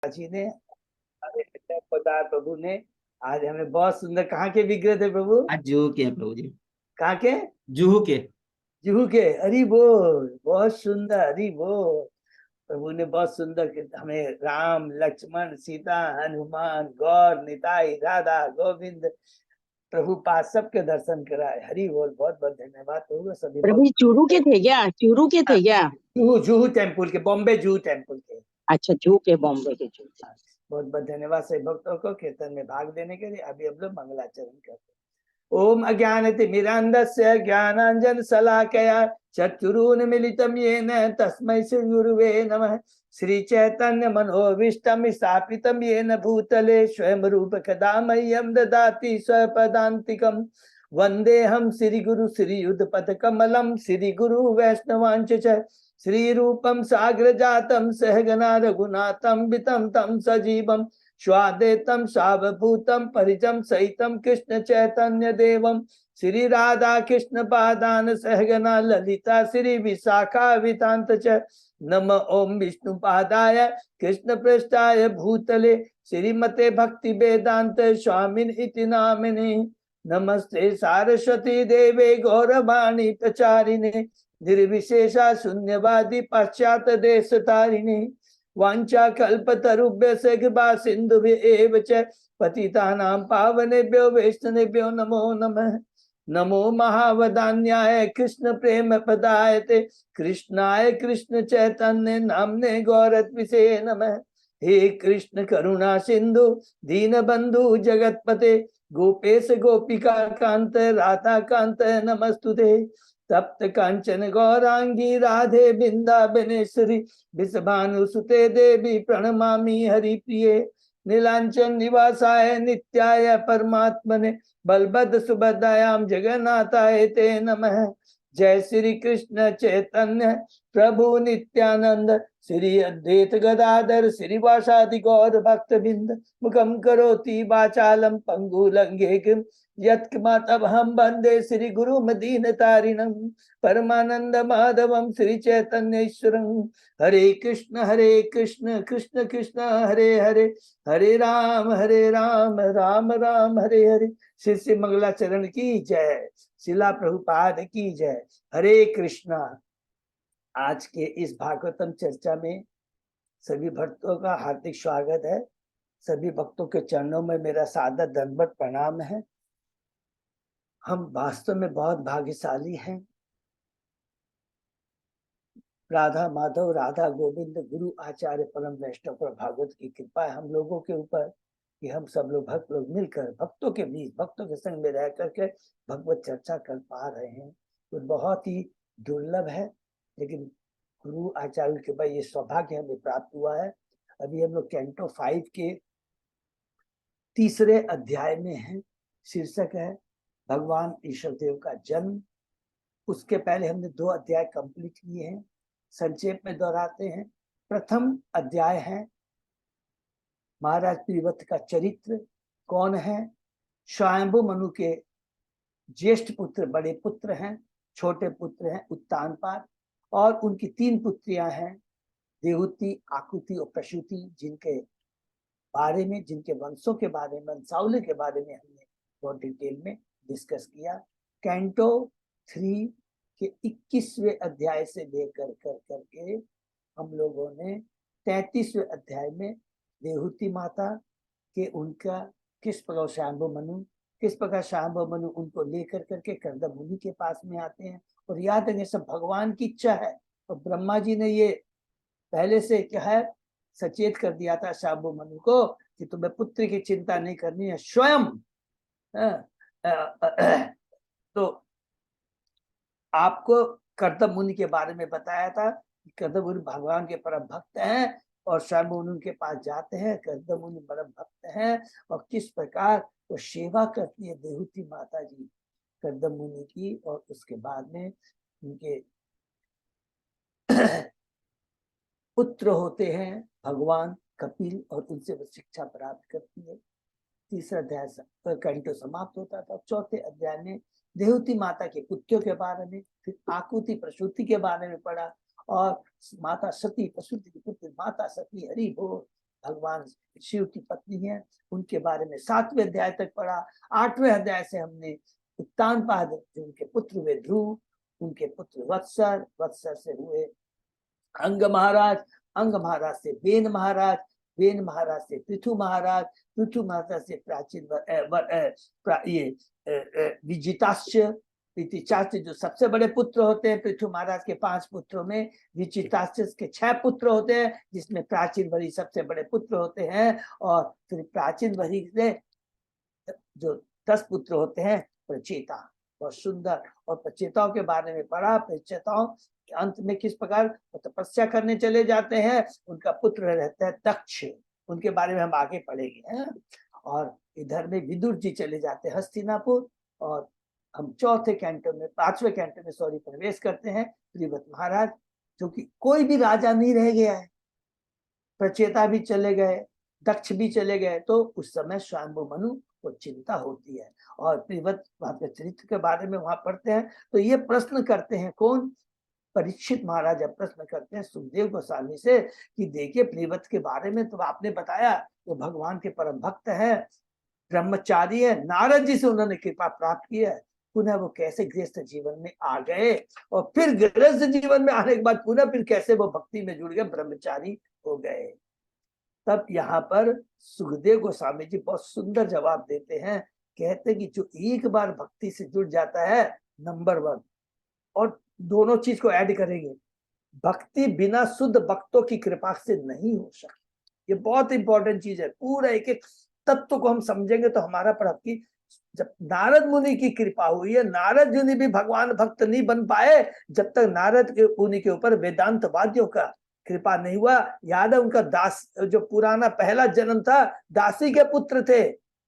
जी ने प्रभु ने आज हमें बहुत सुंदर, कहाँ के विग्रह थे प्रभु? आज जुहू के हैं प्रभु जी। कहाँ के? जुहू के। जुहू के। हरि बोल, बहुत सुंदर, हरि बोल। प्रभु ने बहुत सुंदर हमें राम, लक्ष्मण, सीता, हनुमान, गौर, निताई, राधा, गोविंद, प्रभु पाद सबके दर्शन कराए। हरि बोल, बहुत बहुत धन्यवाद प्रभु। सभी प्रभु जी चूरू के थे क्या? चूरू के थे क्या? जुहू, जुहू टेम्पल के, बॉम्बे जुहू टेम्पल के। अच्छा, जू के, बॉम्बे के जू। बहुत बहुत धन्यवाद सभी भक्तों को कीर्तन में भाग देने के लिए। अभी हम लोग मंगलाचरण करते हैं। ओम अज्ञानतिमिरान्धस्य ज्ञानांजन शलाकया चक्षुरुन्मीलितं येन तस्मै श्री गुरुवे नमः। श्री चैतन्य मनोभीष्टं स्थापितं येन भूतले स्वयं रूप कदा मह्यं ददाति स्वपदान्तिकम्। वन्देऽहं श्री गुरु श्री युगपद कमलं श्री गुरु वैष्णवांच च श्री रूपं साग्र जातं सहगना रघुनाथं वितं तं सजीवं स्वादेतं सावभूतं परिजं सहितं कृष्ण चैतन्य देवं श्री राधा कृष्ण पादान सहगना ललिता श्री विशाखा वितांत च। नम ओम विष्णु पादाय कृष्ण पृष्ठाय भूतले श्रीमते भक्ति वेदांत स्वामिन इति नामिने। नमस्ते सारस्वती देवे गौरवाणी प्रचारिणे निर्विशेषा शून्यवादी पाश्चात देश तारिणे। वांछा कल्पतरुभ्य कृपा सिंधुभ्य च पतितानां पावनेभ्यो वैष्णवेभ्यो नमो नमः। नमो महावदान्याय कृष्ण प्रेम पदायते कृष्णाय कृष्ण चैतन्य नामने गौरत्विषे नमः। हे कृष्ण करुणा सिंधु दीन बंधु जगतपते गोपेश गोपिका कांत राधा कांत नमस्तुते। तप्त कांचन गौरांगी राधे बिंदाबनेश्वरी विषभानुसुते देवी प्रणमामि हरिप्रिये। नीलांचन निवासाय नित्याय परमात्मने बलभद्र सुभद्रायां जगन्नाथाय ते नमः। जय श्री कृष्ण चैतन्य प्रभु नित्यानंद श्री अद्वैत गदाधर श्रीवासादि गौर भक्त बिंद मुखम करोति वाचालम पंगुलंघे यत्कृपातमहं वन्दे श्री गुरु मदीन तारिणं परमानंद माधवम श्री चैतन्य ईश्वरं। हरे कृष्ण कृष्ण कृष्ण हरे हरे हरे राम राम राम हरे हरे। श्री श्री मंगलाचरण की जय, शिला प्रभुपाद की जय। हरे कृष्णा। आज के इस भागवतम चर्चा में सभी भक्तों का हार्दिक स्वागत है। सभी भक्तों के चरणों में मेरा सादर दंडवत प्रणाम है। हम वास्तव में बहुत भाग्यशाली हैं। राधा माधव, राधा गोविंद, गुरु आचार्य परम वैष्णव पर भागवत की कृपा है हम लोगों के ऊपर कि हम सब लोग भक्त लोग मिलकर भक्तों के बीच, भक्तों के संग में रह करके भगवत चर्चा कर पा रहे हैं। तो बहुत ही दुर्लभ है, लेकिन गुरु आचार्य के भाई ये सौभाग्य हमें प्राप्त हुआ है। अभी हम लोग कैंटो 5 के तीसरे अध्याय में हैं। शीर्षक है भगवान ईश्वर देव का जन्म। उसके पहले हमने 2 अध्याय कंप्लीट किए हैं। संक्षेप में दोहराते हैं। प्रथम अध्याय है महाराज प्रियव्रत का चरित्र। कौन है? स्वयंभू मनु के ज्येष्ठ पुत्र, बड़े पुत्र हैं, छोटे पुत्र हैं उत्तानपाद, और उनकी 3 पुत्रियां हैं देवहूति, आकुति और प्रसूति, जिनके बारे में, जिनके वंशों के बारे में, वंशावली के बारे में हमने बहुत डिटेल में डिस्कस किया। कैंटो 3 के 21वें अध्याय से लेकर करके हम लोगों ने 33वें अध्याय में देवहूति माता के उनका किस प्रकार शांभव मनु, किस प्रकार शांभव मनु उनको लेकर करके कर्दम मुनि के पास में आते हैं। और याद है, सब भगवान की इच्छा है। और ब्रह्मा जी ने ये पहले से क्या है सचेत कर दिया था शांभव मनु को कि तुम्हें पुत्र की चिंता नहीं करनी है, स्वयं। तो आपको कर्दम मुनि के बारे में बताया था कि कर्दम मुनि भगवान के परम भक्त हैं और शांभव मुनि के पास जाते हैं। कर्दम मुनि परम भक्त हैं और किस प्रकार वो सेवा करती है देवहूति माता जी कर्दम मुनि की। और उसके बाद में उनके पुत्र होते हैं भगवान कपिल और उनसे वो शिक्षा प्राप्त करती है। तीसरा अध्याय कंटो समाप्त होता था। चौथे अध्याय में देवहूति माता के पुत्रों के बारे में, फिर आकुति प्रसूति के बारे में पढ़ा, और माता सती, प्रसूति की पुत्र माता सती, हरि बोल, भगवान शिव की पत्नी है, उनके बारे में 7वें अध्याय तक पढ़ा। 8वें अध्याय से हमने उत्तानपाद, जो उनके पुत्र हुए ध्रुव, उनके पुत्र वत्सर, वत्सर से हुए अंग महाराज, अंग महाराज से वेन महाराज, वेन महाराज से पृथु महाराज, पृथु महाराज से विजिताश्च, विजिताश्च जो सबसे बड़े पुत्र होते हैं। पृथु महाराज के 5 पुत्रों में विजिताश्च के 6 पुत्र होते हैं, जिसमें प्राचीन वरी सबसे बड़े पुत्र होते हैं। और फिर प्राचीन वरी से जो 10 पुत्र होते हैं प्रचेता, बहुत सुंदर। और प्रचेताओं के बारे में पढ़ा। प्रचेताओं के अंत में किस प्रकार तपस्या करने चले जाते हैं, उनका पुत्र रहता है दक्ष, उनके बारे में हम आगे पढ़ेंगे हैं। और इधर में विदुर जी चले जाते हैं हस्तिनापुर, और हम 5वें कैंटो में प्रवेश करते हैं। प्रियव्रत महाराज, जो कि कोई भी राजा नहीं रह गया है, प्रचेता भी चले गए, दक्ष भी चले गए, तो उस समय स्वयंभू मनु को चिंता होती है। और प्रियव्रत चरित्र के बारे में वहां पढ़ते हैं, तो ये प्रश्न करते हैं कौन, परीक्षित महाराज प्रश्न करते हैं सुखदेव गोस्वामी से कि देखिए प्रियव्रत के बारे में तो आपने बताया, वो भगवान के परम भक्त है, ब्रह्मचारी है, नारद जी से उन्होंने कृपा प्राप्त की है, पुनः वो कैसे गृहस्थ जीवन में आ गए, और फिर गृहस्थ जीवन में आने के बाद पुनः फिर कैसे वो भक्ति में जुड़ गए, ब्रह्मचारी हो गए। तब यहाँ पर सुखदेव गोस्वामी जी बहुत सुंदर जवाब देते हैं। कहते कि जो एक बार भक्ति से जुड़ जाता है, नंबर 1, और दोनों चीज को ऐड करेंगे, भक्ति बिना शुद्ध भक्तों की कृपा से नहीं हो सकती। ये बहुत इंपॉर्टेंट चीज है। पूरा एक एक तत्व को हम समझेंगे तो हमारा भक्ति, जब नारद मुनि की कृपा हुई है, नारद मुनि भी भगवान भक्त नहीं बन पाए जब तक नारद के मुनि के ऊपर वेदांत वाद्यों का कृपा नहीं हुआ। याद है उनका दास, जो पुराना पहला जन्म था, दासी के पुत्र थे।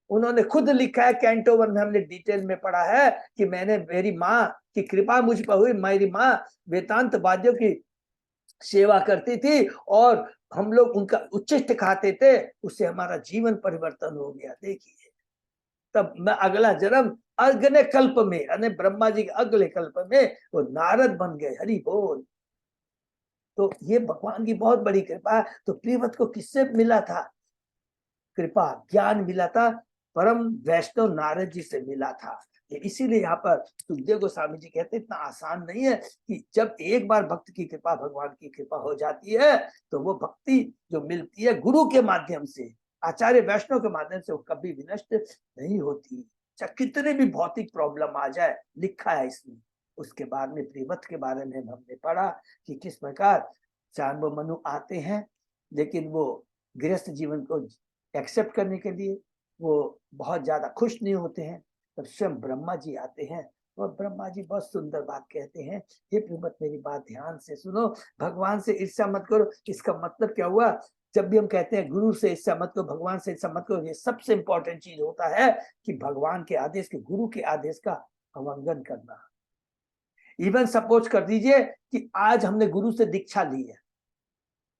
उन्होंने खुद लिखा है, कैंटो 1 में हमने डिटेल में पढ़ा है कि मैंने, मेरी माँ की कृपा मुझ पर हुई, मेरी माँ वेदांत वाद्यों की सेवा करती थी और हम लोग उनका उच्चिष्ट खाते थे, उससे हमारा जीवन परिवर्तन हो गया। देखिए, तब मैं अगला जन्म अगले कल्प में, यानी ब्रह्मा जी के अगले कल्प में वो नारद बन गए। हरि बोल। तो ये भगवान की बहुत बड़ी कृपा है। तो प्रियव्रत को किससे मिला था कृपा, ज्ञान मिला था? परम वैष्णव नारद जी से मिला था। इसीलिए यहाँ पर सुखदेव गोस्वामी जी कहते इतना आसान नहीं है कि जब एक बार भक्त की कृपा, भगवान की कृपा हो जाती है, तो वो भक्ति जो मिलती है गुरु के माध्यम से, आचार्य वैष्णव के माध्यम से, वो कभी विनष्ट नहीं होती। चाहे कितने भी भौतिक प्रॉब्लम आ जाए, लिखा है इसमें। उसके बाद में प्रियव्रत के बारे में हमने पढ़ा कि किस प्रकार चांद मनु आते हैं, लेकिन वो गृहस्थ जीवन को एक्सेप्ट करने के लिए वो बहुत ज्यादा खुश नहीं होते हैं। तब स्वयं ब्रह्मा जी आते हैं, और ब्रह्मा जी बहुत सुंदर बात कहते हैं। हे प्रियव्रत, मेरी बात ध्यान से सुनो, भगवान से ईर्ष्या मत करो। इसका मतलब क्या हुआ? जब भी हम कहते हैं गुरु से ईर्ष्या मत करो, भगवान से ईर्ष्या मत करो, ये सबसे इंपॉर्टेंट चीज होता है कि भगवान के आदेश के, गुरु के आदेश का उल्लंघन करना। इवन सपोज कर दीजिए कि आज हमने गुरु से दीक्षा ली है,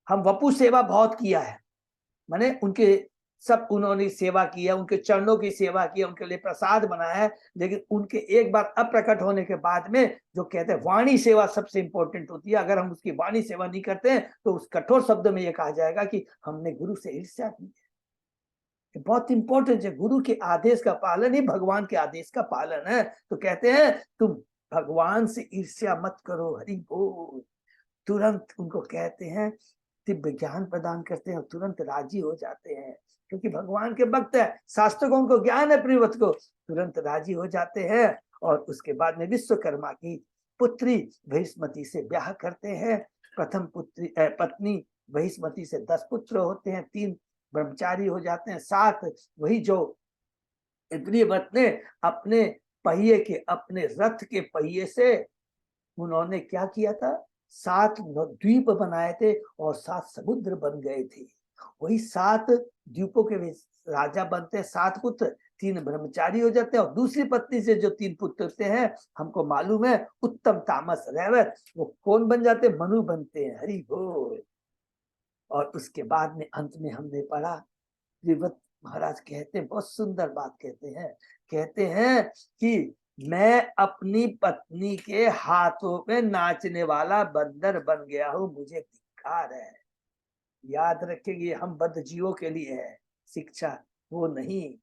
हम वपु सेवा बहुत किया है, माने उनके सब, उन्होंने सेवा की है, उनके चरणों की सेवा की है, उनके लिए प्रसाद बनाया है, लेकिन उनके एक बार अप्रकट होने के बाद में जो कहते हैं वाणी सेवा सबसे इंपॉर्टेंट होती है। अगर हम उसकी वाणी सेवा नहीं करते हैं तो उस कठोर शब्द में यह कहा जाएगा कि हमने गुरु से ईर्ष्या की है। बहुत इंपॉर्टेंट है, गुरु के आदेश का पालन ही भगवान के आदेश का पालन है। तो कहते हैं तुम भगवान से ईर्ष्या मत करो। हरि बोल। तुरंत उनको कहते हैं, दिव्य ज्ञान प्रदान करते हैं, तुरंत राजी हो जाते हैं, क्योंकि भगवान के भक्त है, शास्त्र को उनको ज्ञान है, प्रियव्रत को, तुरंत राजी हो जाते हैं। और उसके बाद में विश्वकर्मा की पुत्री बहिष्मति से ब्याह करते हैं। प्रथम पुत्री पत्नी बहिष्मति से 10 पुत्र होते हैं, 3 ब्रह्मचारी हो जाते हैं, 7 वही जो प्रियव्रत ने अपने पहिए के, अपने रथ के पहिए से उन्होंने क्या किया था, 7 द्वीप बनाए थे और 7 समुद्र बन गए थे। वही 7 द्वीपों के राजा बनते हैं, 7 पुत्र, 3 ब्रह्मचारी हो जाते हैं। और दूसरी पत्नी से जो 3 पुत्र होते हैं, हमको मालूम है, उत्तम तामस रैवत, वो कौन बन जाते हैं? मनु बनते हैं। हरि बोल। और उसके बाद में अंत में हमने पढ़ा, प्रियव्रत महाराज कहते हैं, बहुत सुंदर बात कहते हैं कि मैं अपनी पत्नी के हाथों में नाचने वाला बंदर बन गया हूं, मुझे धिक्कार है। याद रखेंगे ये हम बद्ध जीवों के लिए है शिक्षा, वो नहीं,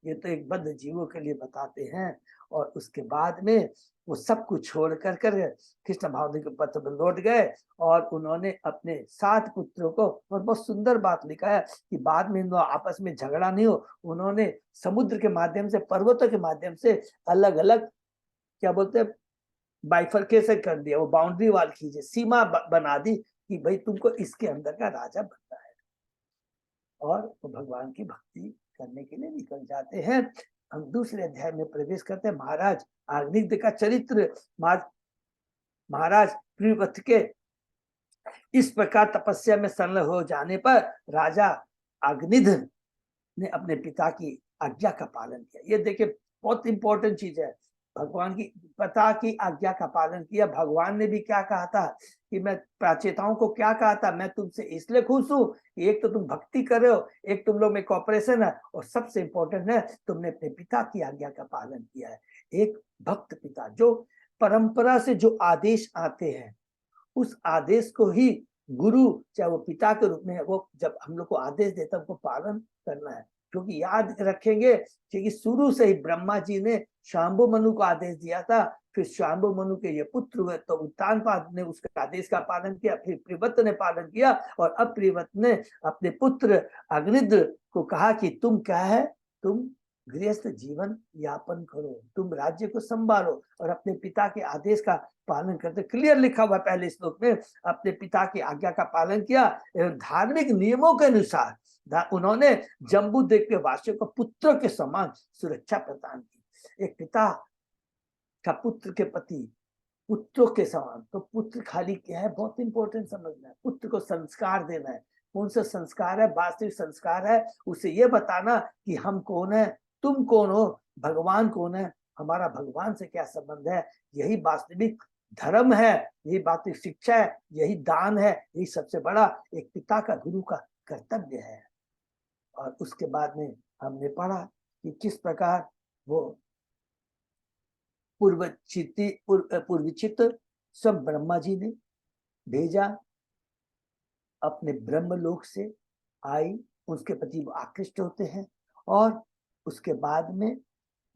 ये तो एक बद्ध जीवों के लिए बताते हैं। और उसके बाद में वो सब कुछ छोड़ कर कृष्ण भावनी के पथ पर लौट गए और उन्होंने अपने 7 पुत्रों को, और बहुत सुंदर बात लिखा है कि बाद में इन दोनों आपस में झगड़ा नहीं हो, उन्होंने समुद्र के माध्यम से, पर्वतों के माध्यम से अलग अलग क्या बोलते हैं बाइफरकेशन कर दिया, वो बाउंड्री वाल खींचे, सीमा बना दी कि भाई तुमको इसके अंदर का राजा बनना है। और वो भगवान की भक्ति करने के लिए निकल जाते हैं। हम दूसरे अध्याय में प्रवेश करते हैं। महाराज अग्निध्र का चरित्र। महाराज प्रियव्रत के इस प्रकार तपस्या में संलग्न हो जाने पर राजा अग्निध्र ने अपने पिता की आज्ञा का पालन किया। ये देखिए बहुत इंपॉर्टेंट चीज है, भगवान की पिता की आज्ञा का पालन किया। भगवान ने भी क्या कहा था कि मैं प्राचेताओं को क्या कहा था, मैं तुमसे इसलिए खुश हूं कि एक तो तुम भक्ति कर रहे हो, एक तुम लोग में कॉपरेशन है, और सबसे इंपॉर्टेंट है तुमने अपने पिता की आज्ञा का पालन किया है। एक भक्त पिता, जो परंपरा से जो आदेश आते हैं उस आदेश को ही गुरु, चाहे वो पिता के रूप में है, वो जब हम लोग को आदेश देता है उनको पालन करना है। क्योंकि याद रखेंगे कि शुरू से ही ब्रह्मा जी ने शांभु मनु को आदेश दिया था, फिर शांभु मनु के ये पुत्र हुए तो उत्तानपाद ने उसके आदेश का पालन किया, फिर प्रियव्रत ने पालन किया, और अब प्रियव्रत ने अपने पुत्र अग्निध्र को कहा कि तुम क्या है, तुम गृहस्थ जीवन यापन करो, तुम राज्य को संभालो और अपने पिता के आदेश का पालन करते। क्लियर लिखा हुआ पहले श्लोक में, अपने पिता की आज्ञा का पालन किया एवं धार्मिक नियमों के अनुसार उन्होंने जम्बूद्वीप के वासियों को पुत्रों के समान सुरक्षा प्रदान की। एक पिता का पुत्र के प्रति पुत्रों के समान, तो पुत्र खाली क्या है, बहुत इंपॉर्टेंट समझना है। पुत्र को संस्कार देना है। कौन सा संस्कार है? वास्तविक संस्कार है उसे ये बताना कि हम कौन है, तुम कौन हो, भगवान कौन है, हमारा भगवान से क्या संबंध है। यही वास्तविक धर्म है, यही वास्तविक शिक्षा है, यही दान है, यही सबसे बड़ा एक पिता का, गुरु का कर्तव्य है। और उसके बाद में हमने पढ़ा कि किस प्रकार वो पूर्वचित सब ब्रह्मा जी ने भेजा, अपने ब्रह्मलोक से आई, उसके प्रति वो आकृष्ट होते हैं और उसके बाद में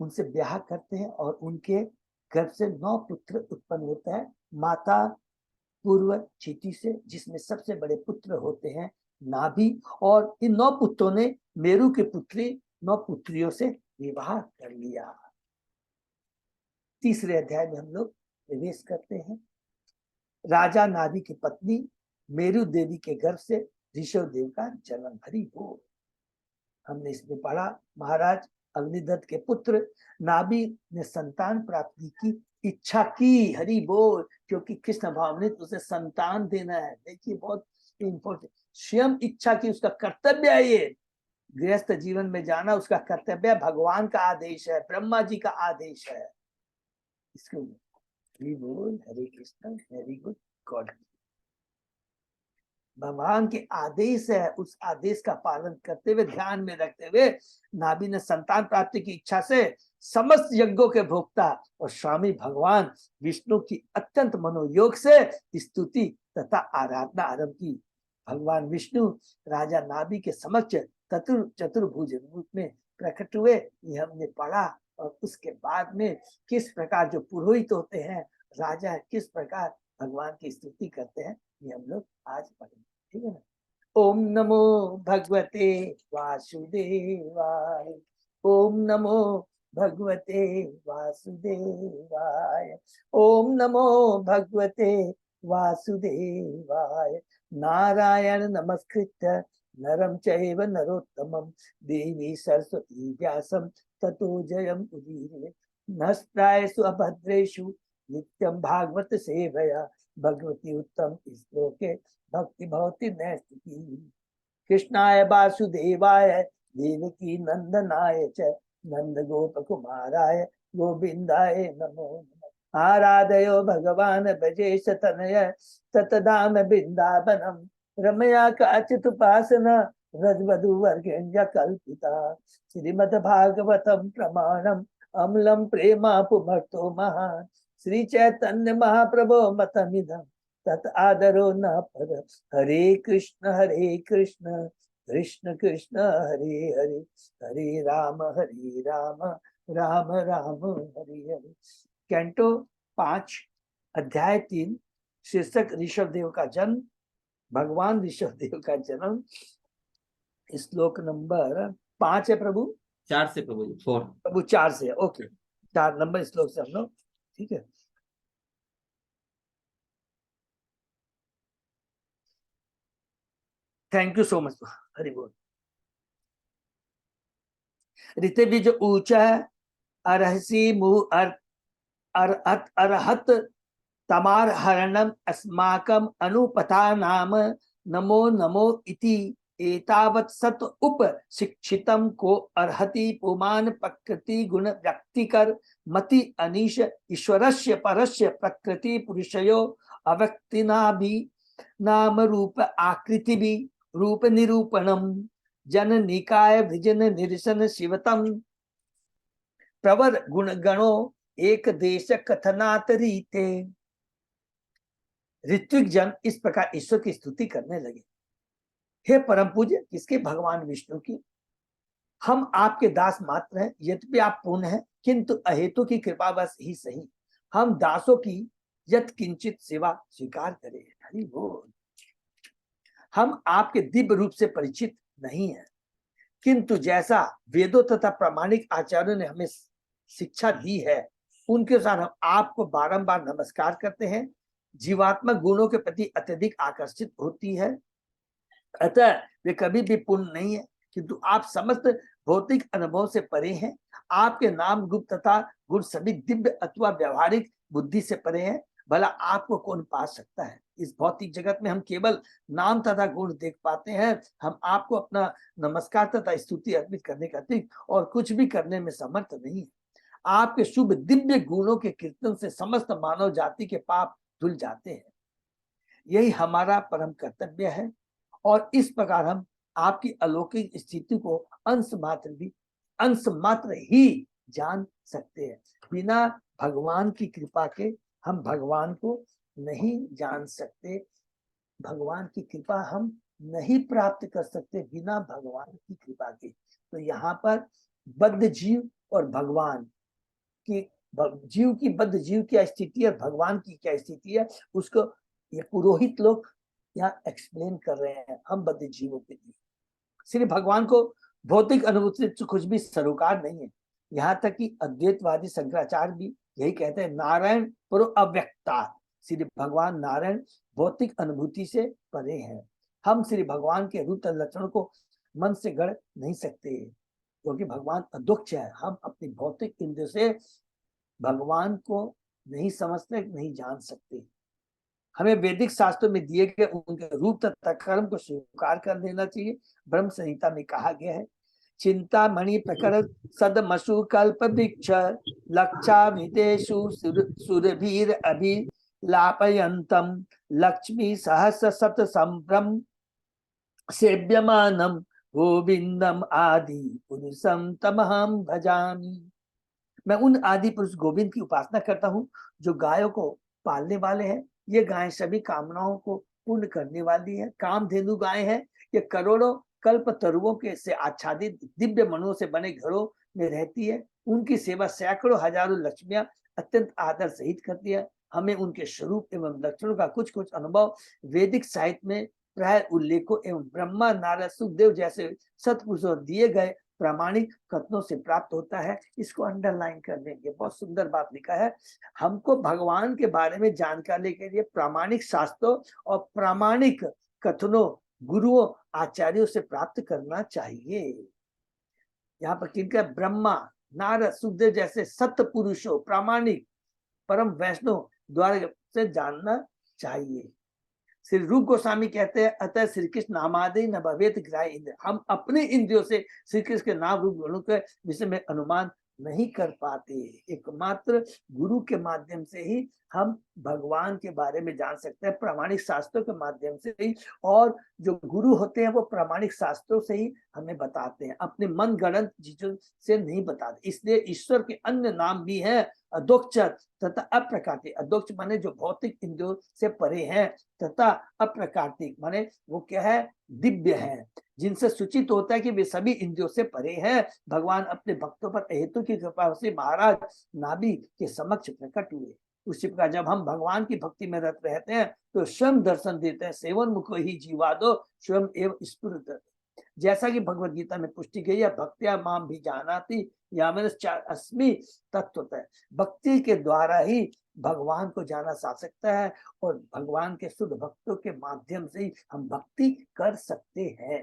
उनसे ब्याह करते हैं और उनके गर्भ से 9 पुत्र उत्पन्न होता है माता पूर्वचिति से, जिसमें सबसे बड़े पुत्र होते हैं नाभि। और इन 9 पुत्रों ने मेरु की पुत्री 9 पुत्रियों से विवाह कर लिया। तीसरे अध्याय में हम लोग प्रवेश करते हैं। राजा नाभि की पत्नी मेरु देवी के गर्भ से ऋषभ देव का जन्म। हरि बोल। हमने इसमें पढ़ा महाराज अग्निदत्त के पुत्र नाभि ने संतान प्राप्ति की इच्छा की। हरि बोल। क्योंकि कृष्ण भाव ने उसे संतान देना है। देखिए बहुत इंपॉर्टेंट, स्वयं इच्छा की, उसका कर्तव्य है। ये गृहस्थ जीवन में जाना उसका कर्तव्य है, भगवान का आदेश है, ब्रह्मा जी का आदेश है। इसको हरि बोल, हरे कृष्ण, वेरी गुड गॉड। भगवान के आदेश है, उस आदेश का पालन करते हुए, ध्यान में रखते हुए नाभि ने संतान प्राप्ति की इच्छा से समस्त यज्ञों के भोक्ता और स्वामी भगवान विष्णु की अत्यंत मनोयोग से स्तुति तथा आराधना आरंभ की। भगवान विष्णु राजा नाभि के समक्ष चतुर्भुज रूप में प्रकट हुए, ये हमने पढ़ा। और उसके बाद में किस प्रकार जो पुरोहित होते हैं, राजा किस प्रकार भगवान की स्तुति करते हैं, ये हम लोग आज पढ़ेंगे। ठीक है ना। ओम नमो भगवते वासुदेवाय, ओम नमो भगवते वासुदेवाय, ओम नमो भगवते वासुदेवाय। नारायण नमस्कृत्य नरं चैव नरोत्तमं देवी सरस्वती व्यासं ततो जयम् उदीरये। नष्टायेषु अभद्रेषु नित्यं भागवत सेवया भगवती उत्तम श्लोके भक्ति भवति नैष्टिकी। कृष्णाय वासुदेवाय देवकी नंदनाय च नंद गोप कुमाराय गोविंदाय नमो नमः। आराधयो भगवान भजेश तनय ततदाम बिंदावनम रमया काचित उपासना रजवधु वर्गेण्य कल्पिता। श्रीमद् भागवतम प्रमाणम अम्लम प्रेमा पुमर्तो महान। श्री चैतन्य महाप्रभो मतमिदं तत् आदरो न पर। हरे कृष्ण कृष्ण कृष्ण हरे हरे, हरे राम राम राम हरे हरे। कैंटो 5 अध्याय 3 शीर्षक ऋषभ देव का जन्म, भगवान ऋषभ देव का जन्म। श्लोक नंबर 5 है प्रभु, 4 से प्रभु जी, 4। प्रभु 4 से, ओके 4 नंबर श्लोक से हम लोग, ठीक है। Thank you so much, Hari बोल। ऋते बीज ऊंचा अरहसी मुह अरहत तमार हरणम अस्माकम अनुपथा नाम नमो नमो इति एतावत् सत उप शिक्षितम को अर्हति पुमान प्रकृति गुण व्यक्तिकर मति अनीश ईश्वरस्य परस्य प्रकृति पुरुषयो अव्यक्तिना भी नाम रूप आकृति भी रूप निरूपणम जन निकाय विजन निरसन शिवतम प्रवर गुण गणो एक देश कथनात रीते। ऋत्विक जन इस प्रकार ईश्वर की स्तुति करने लगे, हे परम पूज्य किसके, भगवान विष्णु की। हम आपके दास मात्र हैं, यद्यपि आप पूर्ण हैं, किंतु अहेतु की कृपावश ही सही हम दासों की यत किंचित सेवा स्वीकार करें। हरि बोल। हम आपके दिव्य रूप से परिचित नहीं हैं, किंतु जैसा वेदों तथा प्रामाणिक आचार्यों ने हमें शिक्षा दी है उनके अनुसार हम आपको बारंबार नमस्कार करते हैं। जीवात्मक गुणों के प्रति अत्यधिक आकर्षित होती है, अतः वे कभी भी पूर्ण नहीं है, किंतु आप समस्त भौतिक अनुभव से परे हैं। आपके नाम रूप तथा गुण सभी दिव्य अथवा व्यवहारिक बुद्धि से परे हैं। भला आपको कौन पा सकता है। इस भौतिक जगत में हम केवल नाम तथा गुण देख पाते हैं। हम आपको अपना नमस्कार तथा स्तुति अर्पित करने का अतिरिक्त और कुछ भी करने में समर्थ नहीं है। आपके शुभ दिव्य गुणों के कीर्तन से समस्त मानव जाति के पाप धुल जाते हैं, यही हमारा परम कर्तव्य है। और इस प्रकार हम आपकी अलौकिक स्थिति को अंश मात्र ही जान सकते हैं। बिना भगवान की कृपा के हम भगवान को नहीं जान सकते, भगवान की कृपा हम नहीं प्राप्त कर सकते बिना भगवान की कृपा के। तो यहाँ पर बद्ध जीव और भगवान की, जीव की बद्ध जीव की स्थिति और भगवान की क्या स्थिति है उसको ये पुरोहित लोग यहाँ एक्सप्लेन कर रहे हैं। हम बद्ध जीवों के लिए सिर्फ भगवान को भौतिक अनुभूति से कुछ भी सरोकार नहीं है। यहाँ तक कि अद्वैतवादी शंकराचार्य भी यही कहते हैं, नारायण परो अव्यक्ता। श्री भगवान नारायण भौतिक अनुभूति से परे हैं। हम श्री भगवान के रूप लक्षण को मन से गढ़ नहीं सकते, क्योंकि भगवान अद्वक्ष है। हम अपनी भौतिक इंद्रिय से भगवान को नहीं समझते, नहीं जान सकते। हमें वैदिक शास्त्रों में दिए गए उनके रूप तथा कर्म को स्वीकार कर लेना चाहिए। ब्रह्म संहिता में कहा गया है, चिंता मणि प्रकर सदमसु कल्प वृक्ष लक्षा विदेशु सुरभीर अभिलापयन्तम लक्ष्मी सहस्र शत संभ्रम सेव्यमानम गोविंदम आदि पुरुषम तमहम भजामि। मैं उन आदि पुरुष गोविंद की उपासना करता हूँ जो गायों को पालने वाले हैं। ये गायें सभी कामनाओं को पूर्ण करने वाली है। कामधेनु गाय है। ये करोड़ों कल्प तरुओं के से आच्छादित दिव्य मनों से बने घरों में रहती है। उनकी सेवा सैकड़ों हजारों लक्ष्मियां अत्यंत आदर सहित करती है। हमें उनके स्वरूप एवं लक्षणों का कुछ कुछ अनुभव वैदिक साहित्य में प्राय उल्लेखों एवं ब्रह्मा नारद सुखदेव जैसे सत्पुरुषों दिए गए प्रामाणिक कथनों से प्राप्त होता है। इसको अंडरलाइन कर देंगे, बहुत सुंदर बात लिखा है। हमको भगवान के बारे में जानकारी के लिए प्रामाणिक शास्त्रों और प्रामाणिक कथनों गुरुओं आचार्यों से प्राप्त करना चाहिए। यहाँ पर किनका, ब्रह्मा नारद सुखदेव जैसे सत्य पुरुषों प्रामाणिक परम वैष्णव द्वारा से जानना चाहिए। श्री रूप गोस्वामी कहते हैं, अतः श्री कृष्ण नामादि न भवेत ग्राह्य इंद्र। हम अपने इंद्रियों से श्री कृष्ण के नाम रूप गुणों के विषय में अनुमान नहीं कर पाते। एकमात्र गुरु के माध्यम से ही हम भगवान के बारे में जान सकते हैं, प्रामाणिक शास्त्रों के माध्यम से ही। और जो गुरु होते हैं वो प्रामाणिक शास्त्रों से ही हमें बताते हैं, अपने मन गढ़ंत चीजों से नहीं बताते। इसलिए ईश्वर के अन्य नाम भी हैं अदोक्ष तथा अप्रकृतिक। अदोक्ष माने जो भौतिक इंद्रियों से परे हैं, तथा अप्रकृतिक माने वो क्या है, दिव्य है, जिनसे सूचित होता है कि वे सभी इंद्रियों से परे हैं। भगवान अपने भक्तों पर हेतु की कृपा से महाराज नाभि के समक्ष प्रकट हुए। उसी प्रकार जब हम भगवान की भक्ति में रत रहते हैं तो स्वयं दर्शन देते हैं। सेवन मुख ही जीवादो स्वयं एवं स्फुरति। जैसा कि भगवत गीता में पुष्टि गई है, भक्त्या माम भी जानाति अस्मि तत्वतः। भक्ति के द्वारा ही भगवान को जाना जा सकता है और भगवान के शुद्ध भक्तों के माध्यम से ही हम भक्ति कर सकते हैं।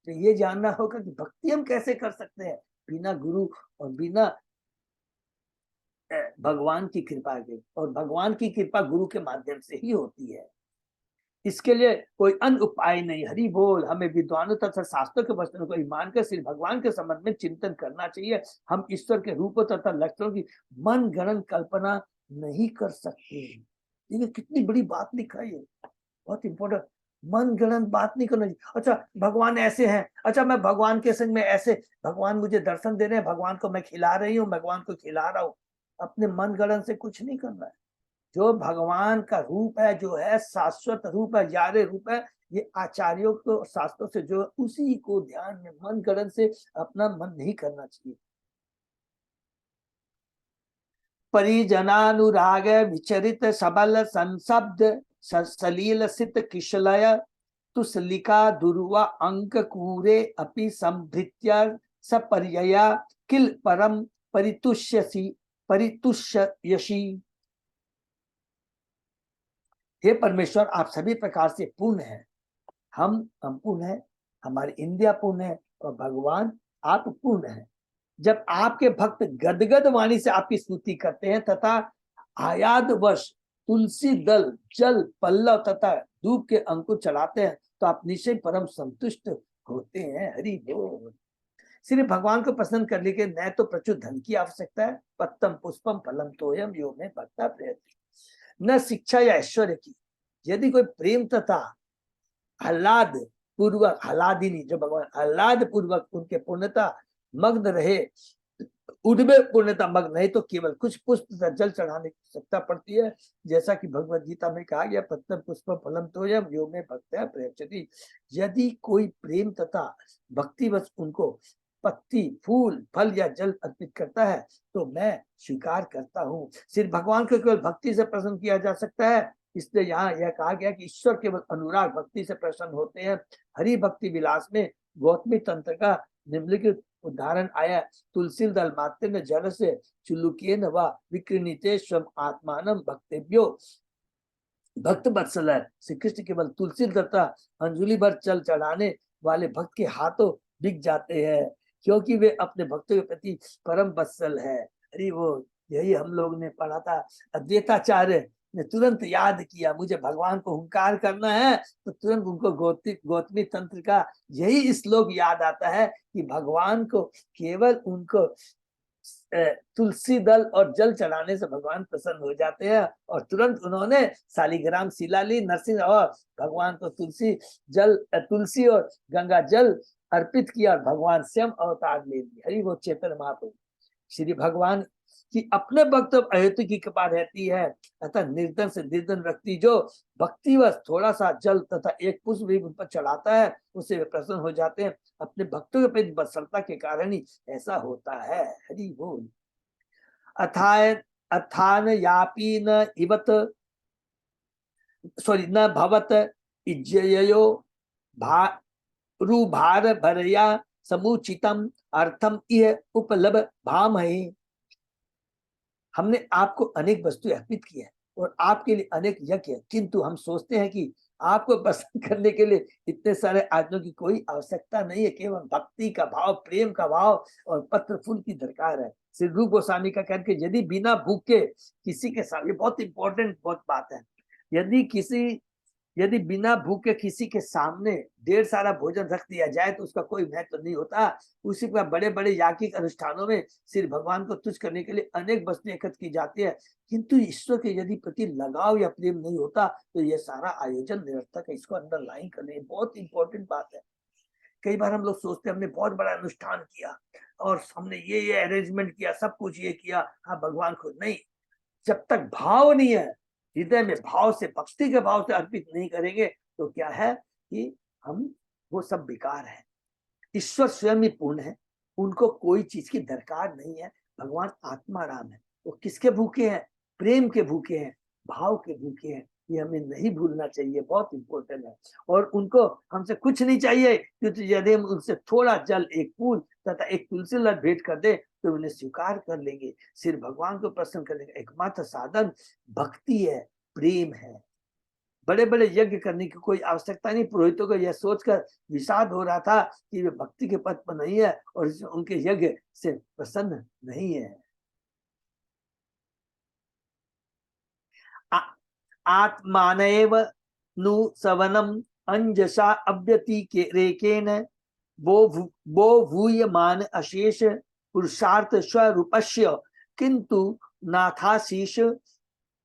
तो ये जानना होगा कि भक्ति हम कैसे कर सकते हैं, बिना गुरु और बिना भगवान की कृपा के। और भगवान की कृपा गुरु के माध्यम से ही होती है। इसके लिए कोई अन्य उपाय नहीं। हरि बोल। हमें विद्वानों तथा शास्त्रों के वचनों को ईमान कर श्री भगवान के संबंध में चिंतन करना चाहिए। हम ईश्वर के रूपों तथा लक्षणों की मन गणन कल्पना नहीं कर सकते। ये कितनी बड़ी लिखा है, बहुत इंपॉर्टेंट। मन गणन बात नहीं करना चाहिए। अच्छा भगवान ऐसे हैं, अच्छा मैं भगवान के संग में ऐसे, भगवान मुझे दर्शन दे रहे हैं, भगवान को मैं खिला रही हूँ, भगवान को खिला रहा हूँ। अपने मन गणन से कुछ नहीं करना है। जो भगवान का रूप है, जो है शाश्वत रूप है, जारे रूप है, ये आचार्यों को शास्त्रों से जो उसी को ध्यान में मन गणन से अपना मन नहीं करना चाहिए। परिजनानुराग विचरित सबल संशब्द सलील सित किशलय तुसलिका दुर्वा अंक कूरे अपि संभृत्य सपर्यया किल परम परितुष्यसि। हे परमेश्वर, आप सभी प्रकार से पूर्ण हैं। हम पूर्ण हैं, हमारी इंद्रिया पूर्ण है और भगवान आप पूर्ण हैं। जब आपके भक्त गदगद वाणी से आपकी स्तुति करते हैं तथा आयाद वश तुलसी दल जल पल्लव तथा धूप के अंकुर चढ़ाते हैं तो आप निश्चय परम संतुष्ट होते हैं। हरि बोल। श्री भगवान को प्रसन्न करने के न तो प्रचुर धन की आवश्यकता है, पत्तम पुष्पम फलम तोयम यो में भक्ता प्रयति, न शिक्षा या ऐश्वर्य की। यदि कोई प्रेम तथा आह्लाद पूर्वक, आह्लादिनी जो भगवान आह्लाद पूर्वक उनके पूर्णता मग्न रहे, उनमें पूर्णता मग्न नहीं, तो केवल कुछ पुष्प तथा जल चढ़ाने की आवश्यकता पड़ती है। जैसा कि भगवत गीता में कहा गया, पत्तम पुष्पम फलम तोयम यो में भक्त्या प्रयच्छति। यदि कोई प्रेम तथा भक्तिवश उनको पत्ती, फूल, फल या जल अर्पित करता है तो मैं स्वीकार करता हूँ। सिर्फ भगवान को केवल भक्ति से प्रसन्न किया जा सकता है। इसलिए यहाँ यह कहा गया कि ईश्वर केवल अनुराग भक्ति से प्रसन्न होते हैं। हरि भक्ति विलास में गौतमी तंत्र का निम्नलिखित उदाहरण आया। तुलसी दल मात्र न जल से चुलुकेन व विकृणीते स्वम आत्मानम भक्तेभ्यो भक्त वत्सल। श्री कृष्ण केवल तुलसी तथा अंजुलि भर जल चढ़ाने वाले भक्त के हाथों बिक जाते हैं, क्योंकि वे अपने भक्तों के प्रति परम वत्सल है। अरे वो यही हम लोग ने पढ़ा था। अद्वैताचार्य ने तुरंत याद किया, मुझे भगवान को हुंकार करना है, तो तुरंत उनको गौतमी तंत्र का यही श्लोक याद आता है कि भगवान को केवल उनको तुलसी दल और जल चढ़ाने से भगवान प्रसन्न हो जाते हैं। और तुरंत उन्होंने शालिग्राम शिला ली, नरसिंह, और भगवान को तुलसी और गंगा जल अर्पित किया और भगवान स्वयं अवतार ले लिए। हरि वो चैतन्य महाप्रभु। श्री भगवान की अपने भक्त अहेतु की कृपा रहती है। अतः निर्धन से निर्धन व्यक्ति जो भक्तिवश थोड़ा सा जल तथा एक पुष्प भी उन पर चढ़ाता है, उससे वे प्रसन्न हो जाते हैं। अपने भक्तों के प्रति वत्सलता के कारण ही ऐसा होता है। हरि बोल। अथान यापी न इवत न भवत इज्जयो भार भरया समुचितम अर्थम इह उपलभ भामहे। हमने आपको अनेक वस्तुएं अर्पित की है और आपके लिए अनेक यज्ञ है, किंतु हम सोचते हैं कि आपको पसंद करने के लिए इतने सारे आदमियों की कोई आवश्यकता नहीं है। केवल भक्ति का भाव, प्रेम का भाव और पत्र फूल की दरकार है। श्री रूप गोस्वामी का कहना कि यदि बिना भूखे किसी के साथ, ये बहुत इंपॉर्टेंट बात है, यदि बिना भूखे किसी के सामने ढेर सारा भोजन रख दिया जाए तो उसका कोई महत्व नहीं होता। उसी प्रकार बड़े बड़े याज्ञिक अनुष्ठानों में श्री भगवान को तुष्ट करने के लिए अनेक वस्तुएं एकत्र की जाती है, किंतु ईश्वर के यदि प्रति लगाव या प्रेम नहीं होता तो यह सारा आयोजन निरर्थक है। इसको अंडरलाइन करने बहुत इंपॉर्टेंट बात है। कई बार हम लोग सोचते हैं हमने बहुत बड़ा अनुष्ठान किया और हमने ये अरेंजमेंट किया, सब कुछ ये किया, हाँ भगवान खुद नहीं। जब तक भाव नहीं है हृदय में, भाव से, भक्ति के भाव से अर्पित नहीं करेंगे तो क्या है कि हम, वो सब बेकार है। ईश्वर स्वयं ही पूर्ण है, उनको कोई चीज की दरकार नहीं है। भगवान आत्मा राम है, वो किसके भूखे हैं? प्रेम के भूखे हैं, भाव के भूखे हैं। ये हमें नहीं भूलना चाहिए, बहुत इंपॉर्टेंट है। और उनको हमसे कुछ नहीं चाहिए, क्योंकि यदि हम उनसे थोड़ा जल, एक फूल तथा एक तुलसी लत भेंट कर दे तो उन्हें स्वीकार कर लेंगे। सिर्फ भगवान को प्रसन्न करने का एकमात्र साधन भक्ति है, प्रेम है। बड़े बड़े यज्ञ करने की कोई आवश्यकता नहीं। पुरोहितों को यह सोचकर विषाद हो रहा था कि वे भक्ति के पथ पर नहीं है और उनके यज्ञ से प्रसन्न नहीं है। आत्मानैव नु सवनम अंजसा अव्यति के रेकेन वो भूयमान अशेष पुरुषार्थ स्वरूपस्य किंतु नाथाशीष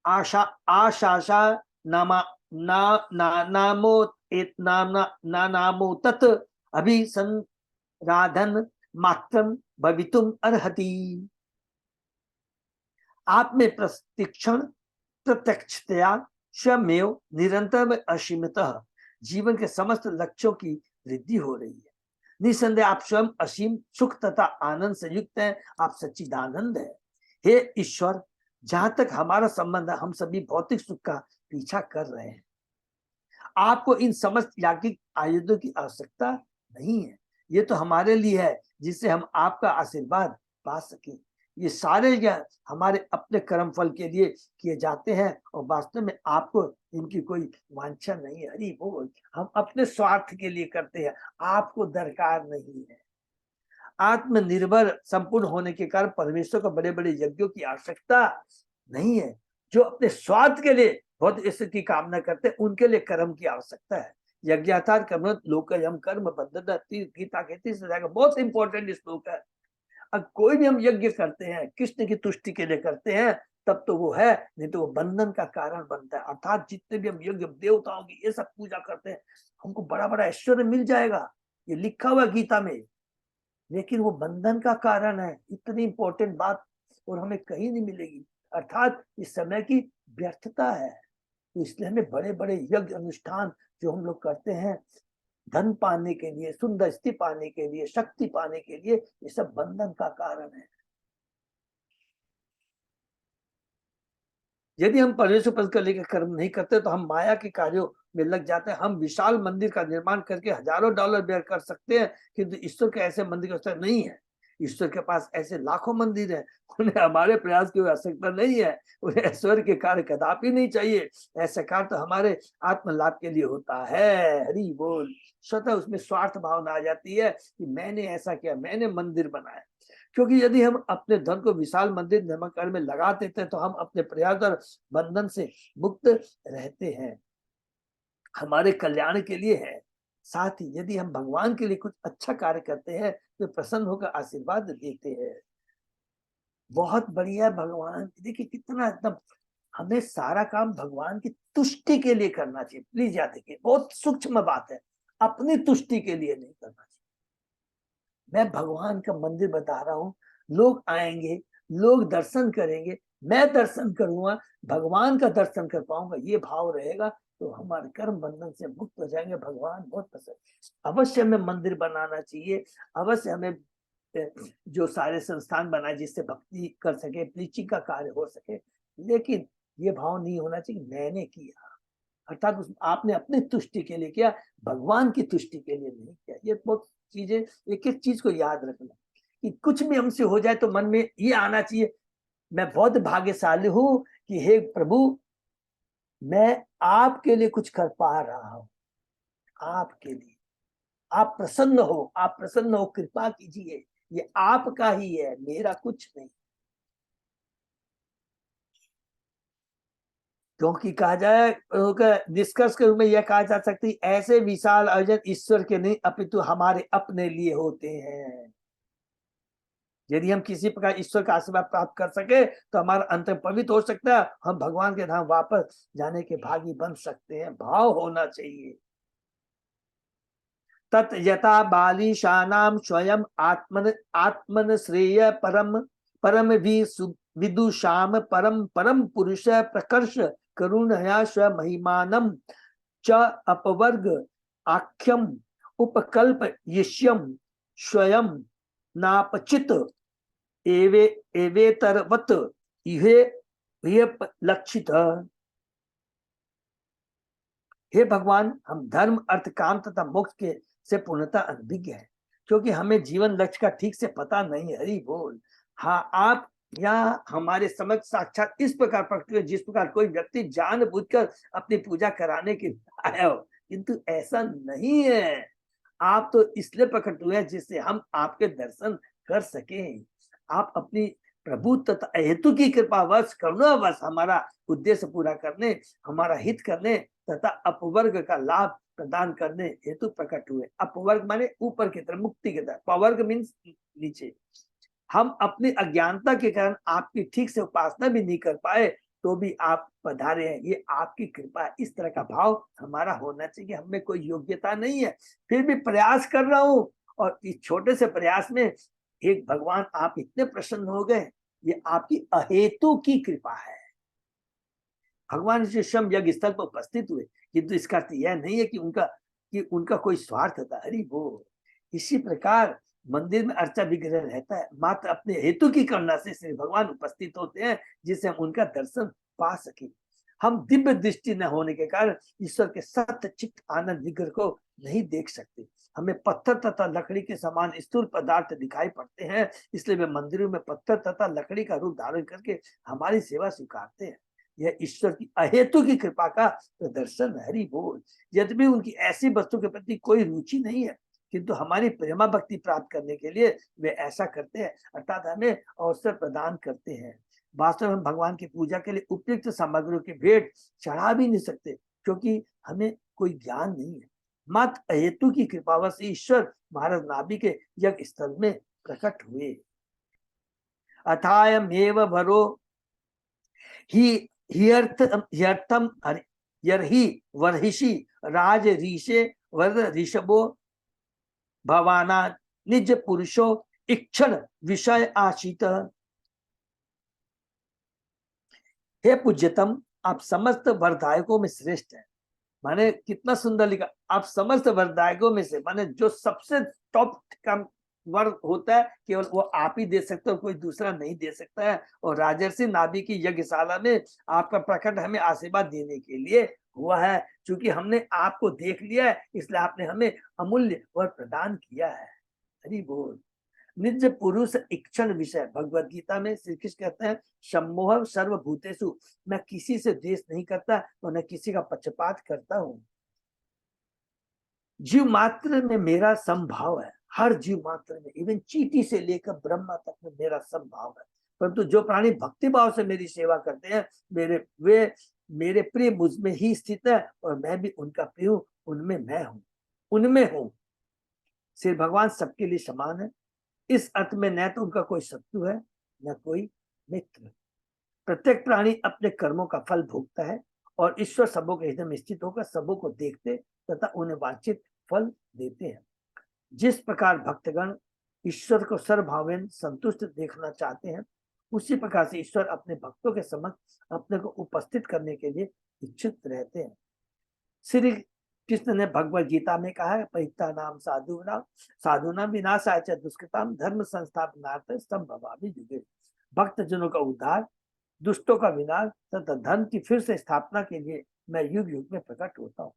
आशा आशाशा नामा ना ना नामो एत नाम ना नामो तत् अभिसंराधन मात्रम भवितुम अर्हति। आप में प्रतिक्षण प्रत्यक्षतया स्वमेव निरंतर असीमतः जीवन के समस्त लक्ष्यों की वृद्धि हो रही है। निसंदेह आप स्वयं असीम सुख तथा आनंद से युक्त हैं, आप सच्चिदानंद है। हे ईश्वर, जहां तक हमारा संबंध है हम सभी भौतिक सुख का पीछा कर रहे हैं। आपको इन समस्त याज्ञिक आयुधों की आवश्यकता नहीं है, ये तो हमारे लिए है जिससे हम आपका आशीर्वाद पा सके। ये सारे ज्ञान हमारे अपने कर्म फल के लिए किए जाते हैं और वास्तव में आपको इनकी कोई वांछा नहीं है। हरि बोल, हम अपने स्वार्थ के लिए करते हैं, आपको दरकार नहीं है। आत्मनिर्भर संपूर्ण होने के कारण परमेश्वर को बड़े बड़े यज्ञों की आवश्यकता नहीं है। जो अपने स्वार्थ के लिए बहुत इसकी कामना करते हैं उनके लिए कर्म की आवश्यकता है। यज्ञार्थात कर्म लोकयम कर्म बद्धति, गीता के 30 अध्याय का बहुत इंपॉर्टेंट श्लोक है। अब कोई भी हम यज्ञ करते हैं कृष्ण की तुष्टि के लिए करते हैं तब तो वो है, नहीं तो वो बंधन का कारण बनता है। अर्थात जितने भी हम यज्ञ देवताओं की ये सब पूजा करते हैं हमको बड़ा बड़ा ऐश्वर्य मिल जाएगा, ये लिखा हुआ गीता में, लेकिन वो बंधन का कारण है। इतनी इंपॉर्टेंट बात और हमें कहीं नहीं मिलेगी, अर्थात इस समय की व्यर्थता है। तो इसलिए हमें बड़े बड़े यज्ञ अनुष्ठान जो हम लोग करते हैं धन पाने के लिए, सुंदर स्थिति पाने के लिए, शक्ति पाने के लिए, ये सब बंधन का कारण है। यदि हम परमेश्वर पद को लेकर कर्म नहीं करते तो हम माया के कार्यों में लग जाते हैं। हम विशाल मंदिर का निर्माण करके हजारों डॉलर व्यय कर सकते हैं, किंतु ईश्वर के ऐसे मंदिर की आवश्यकता नहीं है। ईश्वर के पास ऐसे लाखों मंदिर हैं, उन्हें हमारे प्रयास की आवश्यकता नहीं है। उन्हें ऐश्वर्य के कार्य कदापि नहीं चाहिए। ऐसा कार्य तो हमारे आत्म लाभ के लिए होता है। हरि बोल। स्वतः उसमें स्वार्थ भावना आ जाती है कि मैंने ऐसा किया, मैंने मंदिर बनाया। क्योंकि यदि हम अपने धन को विशाल मंदिर निर्माण कार्य में लगा देते हैं तो हम अपने प्रयास और बंधन से मुक्त रहते हैं, हमारे कल्याण के लिए है। साथ ही यदि हम भगवान के लिए कुछ अच्छा कार्य करते हैं तो प्रसन्न होकर आशीर्वाद देते हैं। बहुत बढ़िया भगवान, देखिए कितना एकदम, हमें सारा काम भगवान की तुष्टि के लिए करना चाहिए। प्लीज याद रखिए, बहुत सूक्ष्म बात है, अपनी तुष्टि के लिए नहीं करना चाहिए। मैं भगवान का मंदिर बता रहा हूँ, लोग आएंगे, लोग दर्शन करेंगे, मैं दर्शन करूंगा, भगवान का दर्शन कर पाऊंगा, ये भाव रहेगा तो हमारे कर्म बंधन से मुक्त हो जाएंगे। भगवान बहुत पसंद। अवश्य हमें मंदिर बनाना चाहिए, अवश्य हमें जो सारे संस्थान बनाए जिससे भक्ति कर सके, प्रीचिंग का कार्य हो सके, लेकिन ये भाव नहीं होना चाहिए मैंने किया, अर्थात आपने अपनी तुष्टि के लिए किया, भगवान की तुष्टि के लिए नहीं किया। ये बहुत चीजें, एक एक चीज को याद रखना कि कुछ भी हमसे हो जाए तो मन में ये आना चाहिए, मैं बहुत भाग्यशाली हूं कि हे प्रभु मैं आपके लिए कुछ कर पा रहा हूं, आपके लिए। आप प्रसन्न हो, आप प्रसन्न हो, कृपा कीजिए, ये आपका ही है, मेरा कुछ नहीं। क्योंकि कहा जाए, निष्कर्ष के रूप में यह कहा जा सकती है ऐसे विशाल आयोजन ईश्वर के नहीं अपितु हमारे अपने लिए होते हैं। यदि हम किसी प्रकार ईश्वर का आशीर्वाद प्राप्त कर सके तो हमारा अंत पवित्र हो सकता है, हम भगवान के धाम वापस जाने के भागी बन सकते हैं। भाव होना चाहिए। तत् यथा बालिशानां स्वयं आत्मन श्रेय परम परम विदुषाम परम परम पुरुष प्रकर्ष करुणया स्व महिमानं च अपवर्ग आख्यम उपकल्प यिष्यम स्वयं नापचित एवेतरवत इहे लक्षित। हे भगवान, हम धर्म अर्थ काम तथा मोक्ष के से पूर्णतः अनभिज्ञ है, क्योंकि हमें जीवन लक्ष्य का ठीक से पता नहीं है। हरि बोल। हाँ, आप यहाँ हमारे समझ साक्षात इस प्रकार प्रकट हुए जिस प्रकार कोई व्यक्ति जानबूझकर अपनी पूजा कराने के लिए आया हो, किंतु ऐसा नहीं है। आप तो इसलिए प्रकट हुए हैं जिससे हम आपके दर्शन कर सके। आप अपनी प्रभु तथा हेतु की कृपावश करुणावश हमारा उद्देश्य पूरा करने, हमारा हित करने तथा अपवर्ग का लाभ प्रदान करने हेतु प्रकट हुए। अपवर्ग माने ऊपर की तरफ, मुक्ति की तरफ। पवर्ग मीन्स नीचे। हम अपनी अज्ञानता के कारण आपकी ठीक से उपासना भी नहीं कर पाए, तो भी आप पधारे हैं। ये आपकी कृपा है। इस तरह का भाव हमारा होना चाहिए। हमें कोई योग्यता नहीं है, फिर भी प्रयास कर रहा हूं, और इस छोटे से प्रयास में एक भगवान आप इतने प्रसन्न हो गए। ये आपकी अहेतु की कृपा है। भगवान श्री स्वयं यज्ञ स्थल पर उपस्थित हुए, किंतु इसका अर्थ यह नहीं है कि उनका कोई स्वार्थ था। हरि बोल। इसी प्रकार मंदिर में अर्चा विग्रह रहता है, मात्र अपने हेतु की करुणा से श्री भगवान उपस्थित होते हैं, जिससे हम उनका दर्शन पा सके। हम दिव्य दृष्टि न होने के कारण ईश्वर के सत्य चित्त आनंद विग्रह को नहीं देख सकते। हमें पत्थर तथा लकड़ी के समान स्थूल पदार्थ दिखाई पड़ते हैं, इसलिए वे मंदिरों में पत्थर तथा लकड़ी का रूप धारण करके हमारी सेवा स्वीकारते हैं। यह ईश्वर की अहेतु की कृपा का प्रदर्शन है। हरि बोल। यद्यपि उनकी ऐसी वस्तु के प्रति कोई रुचि नहीं है, किंतु हमारी प्रेमा भक्ति प्राप्त करने के लिए वे ऐसा करते हैं, अर्थात हमें अवसर प्रदान करते हैं। वास्तव में भगवान की पूजा के लिए उपयुक्त सामग्रियों की भेंट चढ़ा भी नहीं सकते, क्योंकि हमें कोई ज्ञान नहीं है। मात्र अहेतु की कृपावश ईश्वर महाराज नाभि के यज्ञ स्थल में प्रकट हुए। अथायमेव भरो ह्यर्थम यर्हि वर्हिषि राज ऋषे वर ऋषभो भवाना निज पुरुषो इक्षण विषय आशित। हे पूज्यतम, आप समस्त वरदायकों में श्रेष्ठ हैं। माने कितना सुंदर लिखा, आप समस्त वरदायकों में से, माने जो सबसे टॉप का वर होता है केवल वो आप ही दे सकते हो, कोई दूसरा नहीं दे सकता है। और राजर्षि नाभि की यज्ञशाला में आपका प्रकट हमें आशीर्वाद देने के लिए हुआ है। क्योंकि हमने आपको देख लिया है, इसलिए आपने हमें अमूल्य वर प्रदान किया है। हरि बोल। निज पुरुष इक्षण विषय, भगवत गीता में श्री कृष्ण कहते हैं, सम्मोह सर्वभूतेषु, मैं किसी से द्वेष नहीं करता और न किसी का पक्षपात करता हूँ। जीव मात्र में मेरा समभाव है, हर जीव मात्र में, इवन चींटी से लेकर ब्रह्मा तक में मेरा समभाव है। परंतु जो प्राणी भक्ति भाव से मेरी सेवा करते हैं, वे मेरे प्रिय मुझ में ही स्थित है, और मैं भी उनका प्रिय हूँ, उनमें मैं हूँ, उनमें हूँ। श्री भगवान सबके लिए समान है। इस अर्थ में न तो उनका कोई शत्रु है न कोई मित्र। प्रत्येक प्राणी अपने कर्मों का फल भोगता है, और ईश्वर सबों के हृदय में स्थित होकर सबों को देखते तथा उन्हें वांछित फल देते हैं। जिस प्रकार भक्तगण ईश्वर को सर्वभावेन संतुष्ट देखना चाहते हैं, उसी प्रकार से ईश्वर अपने भक्तों के समक्ष अपने को उपस्थित करने के लिए इच्छुक रहते हैं। श्री कृष्ण ने भगवत गीता में कहा है, परित्ता नाम साधुना विनाशाय च दुष्कृताम धर्म संस्थापनार्थ संभवामि युगे। भक्त जनों का उद्धार, दुष्टों का विनाश तथा धर्म की फिर से स्थापना के लिए मैं युग युग में प्रकट होता हूँ।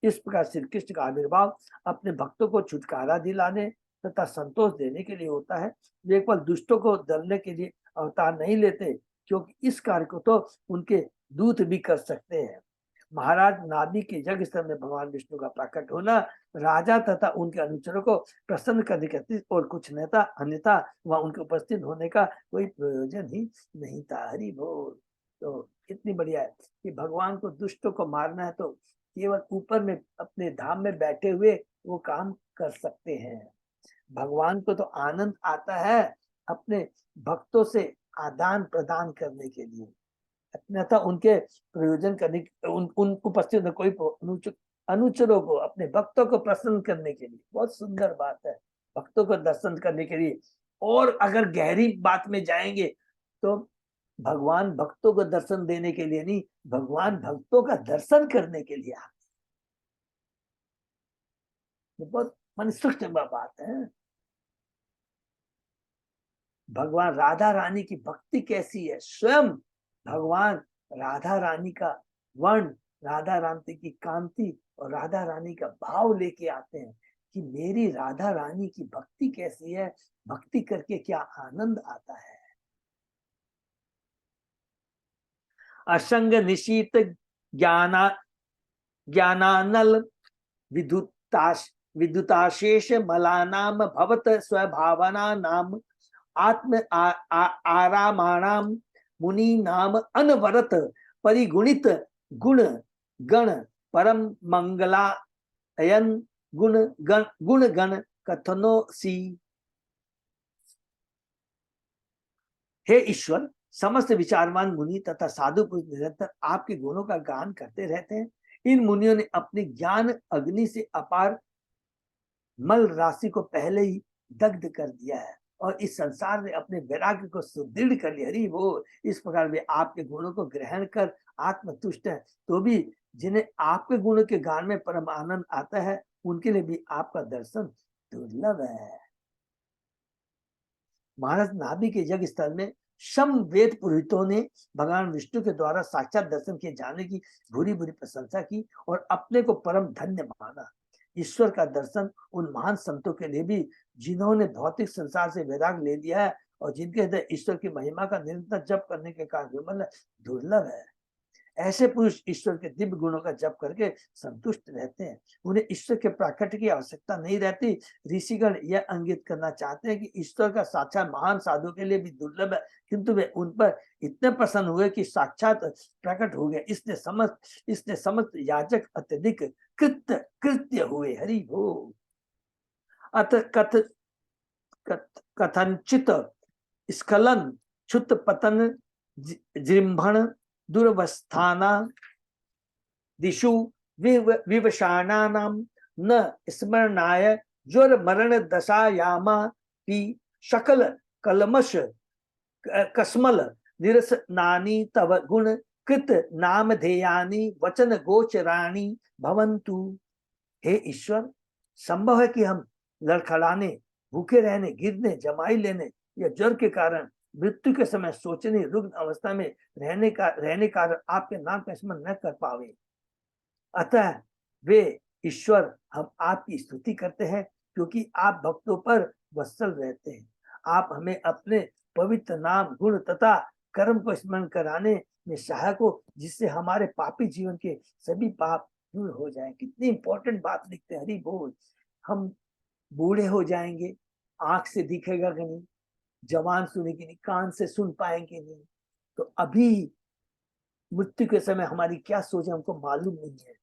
इस प्रकार श्री कृष्ण का आविर्भाव अपने भक्तों को छुटकारा दिलाने तथा संतोष देने के लिए होता है। वे केवल दुष्टों को दलने के लिए अवतार नहीं लेते, क्योंकि इस कार्य को तो उनके दूत भी कर सकते हैं। महाराज नाभि के यज्ञ स्थल में भगवान विष्णु का प्रकट होना राजा तथा उनके अनुचरों को प्रसन्न करने के और कुछ नेता अन्यथा वहां उनके उपस्थित होने का कोई प्रयोजन ही नहीं था। हरि बोल। तो कितनी बढ़िया है कि भगवान को दुष्टों को मारना है तो केवल ऊपर में अपने धाम में बैठे हुए वो काम कर सकते हैं। भगवान को तो आनंद आता है अपने भक्तों से आदान प्रदान करने के लिए, अन्यथा उनके प्रयोजन करने उन उपस्थित कोई अनुचरों को, अपने भक्तों को प्रसन्न करने के लिए। बहुत सुंदर बात है, भक्तों को दर्शन करने के लिए। और अगर गहरी बात में जाएंगे तो भगवान भक्तों को दर्शन देने के लिए नहीं, भगवान भक्तों का दर्शन करने के लिए आते। ये बहुत मन सूक्ष्म बात है। भगवान राधा रानी की भक्ति कैसी है, स्वयं भगवान राधा रानी का वर्ण, राधा रानी की कांति और राधा रानी का भाव लेके आते हैं कि मेरी राधा रानी की भक्ति कैसी है, भक्ति करके क्या आनंद आता है। असंग निशीत ज्ञाना ज्ञानानल विद्युताशेष मलानाम भवत स्वभावना नाम आत्म आरामाणाम मुनि नाम अनवरत परिगुणित गुण गण परम मंगलायन गुण गण कथनो सी। हे ईश्वर, समस्त विचारवान मुनि तथा साधु पुरुष निरंतर आपके गुणों का गान करते रहते हैं। इन मुनियों ने अपनी ज्ञान अग्नि से अपार मल राशि को पहले ही दग्ध कर दिया है और इस संसार ने अपने वैराग्य को सुदृढ़ कर लिया। हरि वो, इस प्रकार वे आपके गुणों को ग्रहण कर आत्मतुष्ट है, तो भी जिन्हें आपके गुणों के गान में परम आनंद आता है, उनके लिए भी आपका दर्शन दुर्लभ है। महाराज नाभि के यज्ञ स्थल में शम वेद पुरोहितों ने भगवान विष्णु के द्वारा साक्षात दर्शन किए जाने की बुरी बुरी प्रशंसा की और अपने को परम धन्य माना। ईश्वर का दर्शन उन महान संतों के लिए भी जिन्होंने भौतिक संसार से वैराग ले लिया है और जिनके हृदय ईश्वर की महिमा का निरंतर जप करने के कारण विमल दुर्लभ है। ऐसे पुरुष ईश्वर के दिव्य गुणों का जप करके संतुष्ट रहते हैं। उन्हें ईश्वर के प्राकट्य की आवश्यकता नहीं रहती। ऋषिगण यह इंगित करना चाहते हैं कि ईश्वर का साक्षात महान साधु के लिए भी दुर्लभ है, किंतु वे उन पर इतने प्रसन्न हुए कि साक्षात प्रकट हो गए। इसने समस्त याचक अत्यधिक कृत्य हुए। हरि भो। अत कथनचित स्खलन क्षुत पतन जृंभण दुर्वस्थाना दिशु विवशानानां न स्मरणाय ज्वर मरण दशायामा पि शकल कलमश कस्मल निरसनानि तव गुण कृत नामधेयानि वचन गोचराणि भवन्तु। हे ईश्वर, संभव है कि हम लड़खड़ाने, भूखे रहने, गिरने, जमाई लेने या ज्वर के कारण, मृत्यु के समय सोचने, रुग्ण अवस्था में रहने कारण आपके नाम का स्मरण न कर पावे। अतः वे ईश्वर, हम आपकी स्तुति करते हैं क्योंकि आप भक्तों पर वत्सल रहते हैं। आप हमें अपने पवित्र नाम, गुण तथा कर्म को स्मरण कराने में सहायक हो, जिससे हमारे पापी जीवन के सभी पाप दूर हो जाएं। कितनी इंपॉर्टेंट बात लिखते हैं। हरि बोल। हम बूढ़े हो जाएंगे, आंख से दिखेगा कि नहीं, जवान सुनेगी नहीं, कान से सुन पाएंगे नहीं, तो अभी मृत्यु के समय हमारी क्या सोच हमको मालूम नहीं है।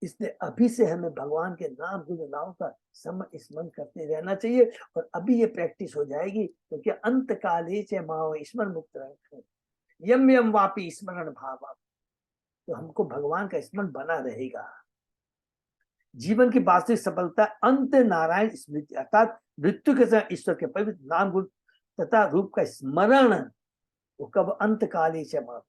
इसलिए अभी से हमें भगवान के नाम, गुण नाम का स्मरण करते रहना चाहिए और अभी ये प्रैक्टिस हो जाएगी, क्योंकि अंत काले च माओ स्मरण मुक्त यम यम वापी स्मरण भाव, तो हमको भगवान का स्मरण बना रहेगा। जीवन की वास्तविक सफलता अंत नारायण स्मृति, अर्थात मृत्यु के समय ईश्वर के पवित्र नाम, गुण तथा रूप का स्मरण। वो कब? अंत काले च माओ।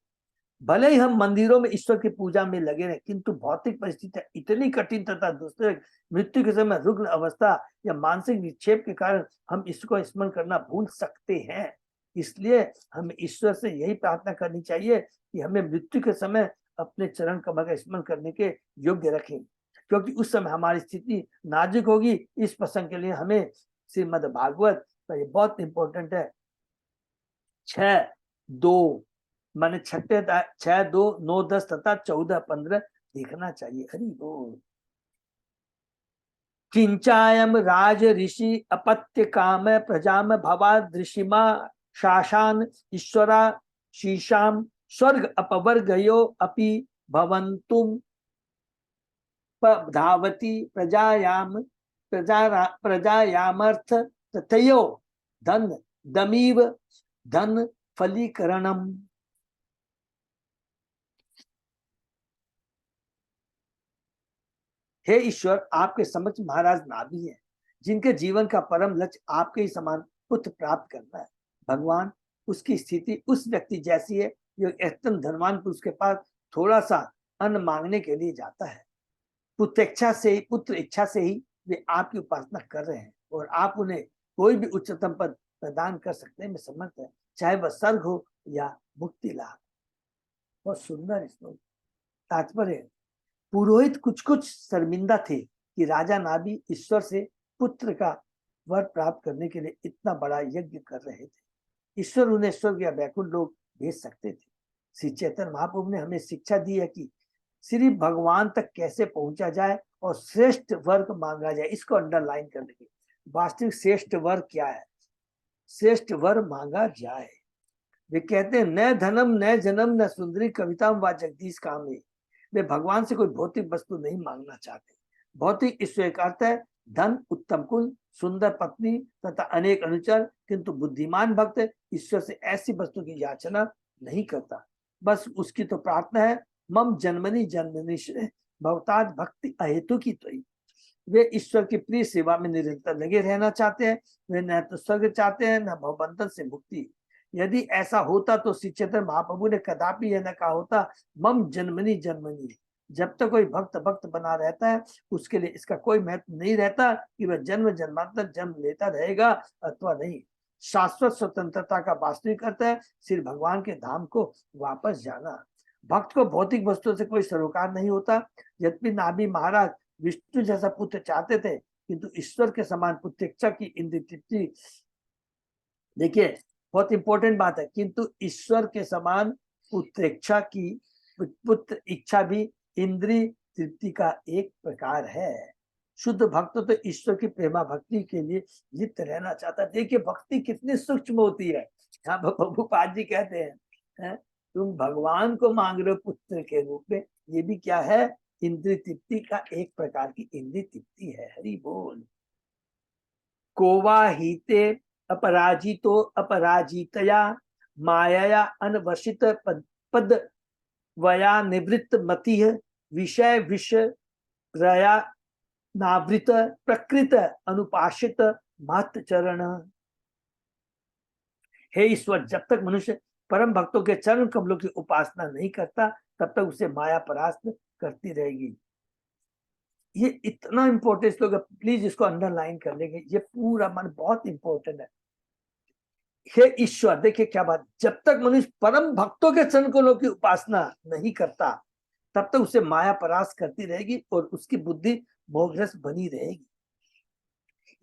भले ही हम मंदिरों में ईश्वर की पूजा में लगे रहे, किंतु भौतिक परिस्थितियां इतनी कठिन तथा दूसरे मृत्यु के समय रुग्ण अवस्था या मानसिक विक्षेप के कारण हम इसको स्मरण करना भूल सकते हैं। इसलिए हमें ईश्वर से यही प्रार्थना करनी चाहिए कि हमें मृत्यु के समय अपने चरण कमल का स्मरण करने के योग्य रखें, क्योंकि उस समय हमारी स्थिति नाजुक होगी। इस प्रसंग के लिए हमें श्रीमद् भागवत का ये बहुत इंपॉर्टेंट है, 6:2 माने 6, 2, 9, 10 तथा 14, 15 देखना चाहिए। हरि बोल। किंचायम राज ऋषि अपत्य काम प्रजाम भवाद ऋषिमा शासान ईश्वरा शीशाम स्वर्ग अपवर्गयो अपि भवन्तुम धावती प्रजायामर्थ तथयो धन दमीव धन फलीकरणम। हे ईश्वर, आपके समक्ष महाराज नाभि है, जिनके जीवन का परम लक्ष्य आपके ही समान पुत्र प्राप्त करना है। भगवान, उसकी स्थिति उस व्यक्ति जैसी है जो एकदम धनवान पुरुष के पास थोड़ा सा अन्न मांगने के लिए जाता है। पुत्र इच्छा से ही वे आपकी उपासना कर रहे हैं और आप उन्हें कोई भी उच्चतम पद प्रदान कर सकने में समर्थ है, चाहे वह स्वर्ग हो या मुक्ति लाभ। बहुत सुंदर श्लोक। तात्पर्य, पुरोहित कुछ शर्मिंदा थे कि राजा नाभि ईश्वर से पुत्र का वर प्राप्त करने के लिए इतना बड़ा यज्ञ कर रहे थे। ईश्वर उन्हें स्वर्ग या बैकुंठ लोक भेज सकते थे। श्री चैतन्य महाप्रभु ने हमें शिक्षा दी है कि श्री भगवान तक कैसे पहुंचा जाए और श्रेष्ठ वर्ग मांगा जाए। इसको अंडरलाइन कर लीजिए। वास्तविक श्रेष्ठ वर्ग क्या है? श्रेष्ठ वर मांगा जाए। वे कहते हैं, न धनम न जन्म न सुंदरी कविता व जगदीश कामे। वे भगवान से कोई भौतिक वस्तु नहीं मांगना चाहते। भौतिक ईश्वर का अर्थ है धन, उत्तम कुल, सुंदर पत्नी तथा अनेक अनुचर, किंतु बुद्धिमान भक्त ईश्वर से ऐसी वस्तु की याचना नहीं करता। बस उसकी तो प्रार्थना है, मम जन्मनि जन्मनि भवताद भक्ति अहेतु की त्वयि। वे ईश्वर की प्रिय सेवा में निरंतर लगे रहना चाहते हैं। वे न तो स्वर्ग चाहते हैं न भवबंधन से मुक्ति। यदि ऐसा होता तो श्री चैतन्य महाप्रभु ने कदापि यह न कहा होता, मम जन्मनि जन्मनि। जब तक कोई भक्त बना रहता है, उसके लिए इसका कोई महत्व नहीं रहता कि वह जन्म जन्मांतर जन्म लेता रहेगा अथवा नहीं। शाश्वत स्वतंत्रता का वास्तविक अर्थ है श्री भगवान के धाम को वापस जाना। भक्त को भौतिक वस्तुओं से कोई सरोकार नहीं होता। यद्यपि नाभि महाराज विष्णु जैसा पुत्र चाहते थे, किंतु ईश्वर के समान पुत्रेच्छा की इंद्रिय तृप्ति, देखिए बहुत इंपॉर्टेंट बात है, किंतु ईश्वर के समान पुत्र इच्छा भी इंद्रिय तृप्ति का एक प्रकार है। शुद्ध भक्त तो ईश्वर की प्रेमा भक्ति के लिए लिप्त रहना चाहता है। देखिए भक्ति कितनी सूक्ष्म होती है। यहाँ प्रभुपाद जी कहते हैं, तुम भगवान को मांग रहे हो पुत्र के रूप में, ये भी क्या है? इंद्रिय तृप्ति का एक प्रकार की इंद्रिय तृप्ति है। हरि बोल। कोवा हिते अपराजितो अपराजितया मायया अनवशित पद वया निवृत्त मति विषय विषया नावृत प्रकृत अनुपाशित मात चरण। हे ईश्वर, जब तक मनुष्य परम भक्तों के चरण कमलों की उपासना नहीं करता, तब तक उसे माया परास्त करती रहेगी। ये इतना इंपॉर्टेंट श्लोक है, प्लीज इसको अंडरलाइन कर लेंगे। ये पूरा मन बहुत इंपॉर्टेंट है। हे ईश्वर, देखिए क्या बात, जब तक मनुष्य परम भक्तों के चरण कमलों की उपासना नहीं करता, तब तक उसे माया परास्त करती रहेगी और उसकी बुद्धि मोहग्रस्त बनी रहेगी।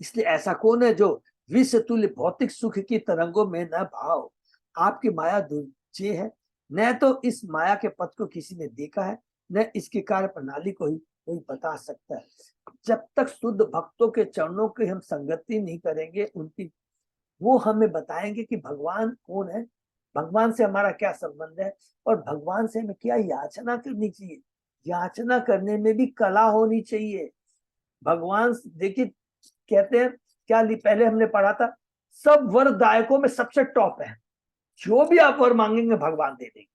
इसलिए ऐसा कौन है जो विष तुल्य भौतिक सुख की तरंगों में न भाव। आपकी माया दुर्जय है। न तो इस माया के पथ को किसी ने देखा है, न इसकी कार्य प्रणाली को ही कोई बता सकता है। जब तक शुद्ध भक्तों के चरणों की हम संगति नहीं करेंगे, उनकी वो हमें बताएंगे कि भगवान कौन है, भगवान से हमारा क्या संबंध है और भगवान से हमें क्या याचना करनी चाहिए। याचना करने में भी कला होनी चाहिए। भगवान देखिए कहते हैं क्या, पहले हमने पढ़ा था, सब वरदायकों में सबसे टॉप है। जो भी आप वर मांगेंगे भगवान दे देंगे।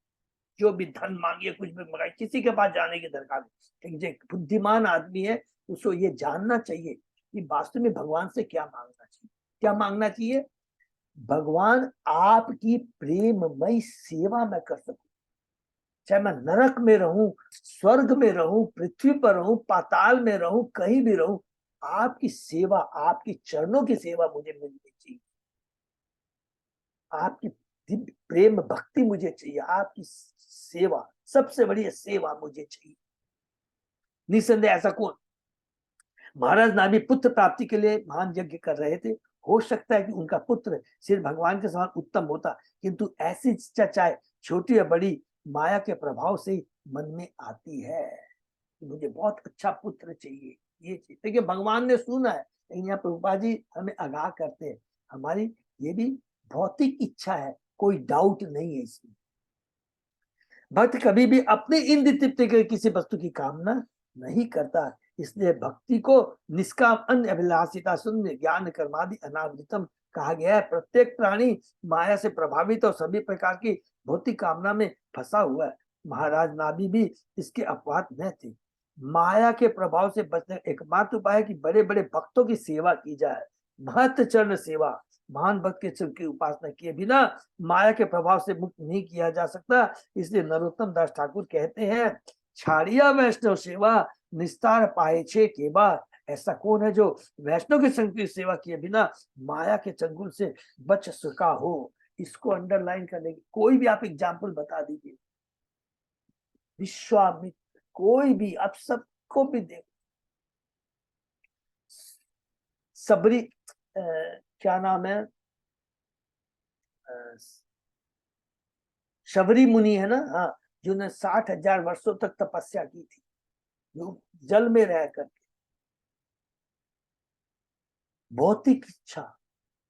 जो भी धन मांगिए, कुछ भी मांगिए, किसी के पास जाने की दरकार नहीं। जो बुद्धिमान आदमी है उसको ये जानना चाहिए कि वास्तव में भगवान से क्या मांगना चाहिए। क्या मांगना चाहिए? भगवान आपकी प्रेममय सेवा में कर सकूं, चाहे मैं नरक में रहूं, स्वर्ग में रहूं, पृथ्वी पर रहूं, पाताल में रहूं, कहीं भी रहूं, आपकी सेवा, आपकी चरणों की सेवा मुझे मिलनी चाहिए। आपकी दिव्य प्रेम भक्ति मुझे चाहिए। आपकी सेवा, सबसे बड़ी सेवा मुझे चाहिए। निसंदेह ऐसा कौन? महाराज नाभि पुत्र प्राप्ति के लिए महान यज्ञ कर रहे थे। हो सकता है कि उनका पुत्र श्री भगवान के समान उत्तम होता, किंतु ऐसी इच्छा चाहे छोटी या बड़ी माया के प्रभाव से मन में आती है कि मुझे बहुत अच्छा पुत्र चाहिए, ये चीज। देखिए भगवान ने सुना है, लेकिन यहाँ प्रभुपाद जी हमें आगाह करते हैं, हमारी ये भी भौतिक इच्छा है, कोई डाउट नहीं है इसमें। भक्त कभी भी अपनी इंद्रिय तृप्ति के किसी वस्तु की कामना नहीं करता। इसलिए भक्ति को निष्काम अन्य अभिलाषिता शून्य ज्ञान कर्मादि अनावृतम कहा गया है। प्रत्येक प्राणी माया से प्रभावित और सभी प्रकार की भौतिक कामना में फंसा हुआ है। महाराज नाभि भी इसके अपवाद न थे। माया के प्रभाव से बचने एकमात्र उपाय है कि बड़े बड़े भक्तों की सेवा की जाए। महत चरण सेवा, महान भक्त के चरण की उपासना किए बिना माया के प्रभाव से मुक्त नहीं किया जा सकता। इसलिए नरोत्तम दास ठाकुर कहते हैं, छाड़िया वैष्णव सेवा निस्तार पाए छे के बाद। ऐसा कौन है जो वैष्णव के संग की सेवा किए बिना माया के चंगुल से बच सका हो? इसको अंडरलाइन करने की कोई भी आप एग्जाम्पल बता दीजिए। विश्वामित्र, कोई भी, आप सबको भी देखो। सबरी क्या नाम है, शबरी मुनि है ना, हाँ, जिन्होंने 60,000 वर्षों तक तपस्या की थी, जो जल में रह करके। भौतिक इच्छा,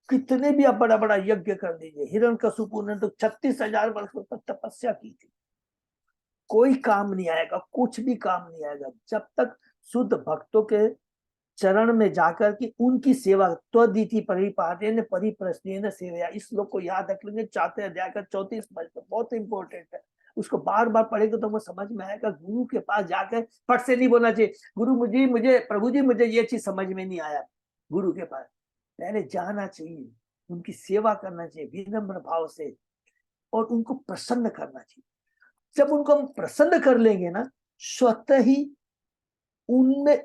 कितने भी आप बड़ा बड़ा यज्ञ कर दीजिए। हिरण्यकशिपु ने तो 36,000 वर्षों तक तपस्या की थी, कोई काम नहीं आएगा, कुछ भी काम नहीं आएगा जब तक शुद्ध भक्तों के चरण में जाकर के उनकी सेवा। त्वदीति परिपाटेन परिप्रश्नेन सेवया, इस श्लोक को याद रख लेंगे, 4 अध्याय का 34 पद, बहुत इंपॉर्टेंट है। उसको बार बार पढ़ेंगे तो वो समझ में आएगा। गुरु के पास जाकर फट से नहीं बोलना चाहिए, गुरु मुझे प्रभु जी मुझे ये चीज समझ में नहीं आया। गुरु के पास पहले जाना चाहिए, उनकी सेवा करना चाहिए विनम्र भाव से, और उनको प्रसन्न करना चाहिए। जब उनको हम प्रसन्न कर लेंगे ना, स्वतः ही उनमें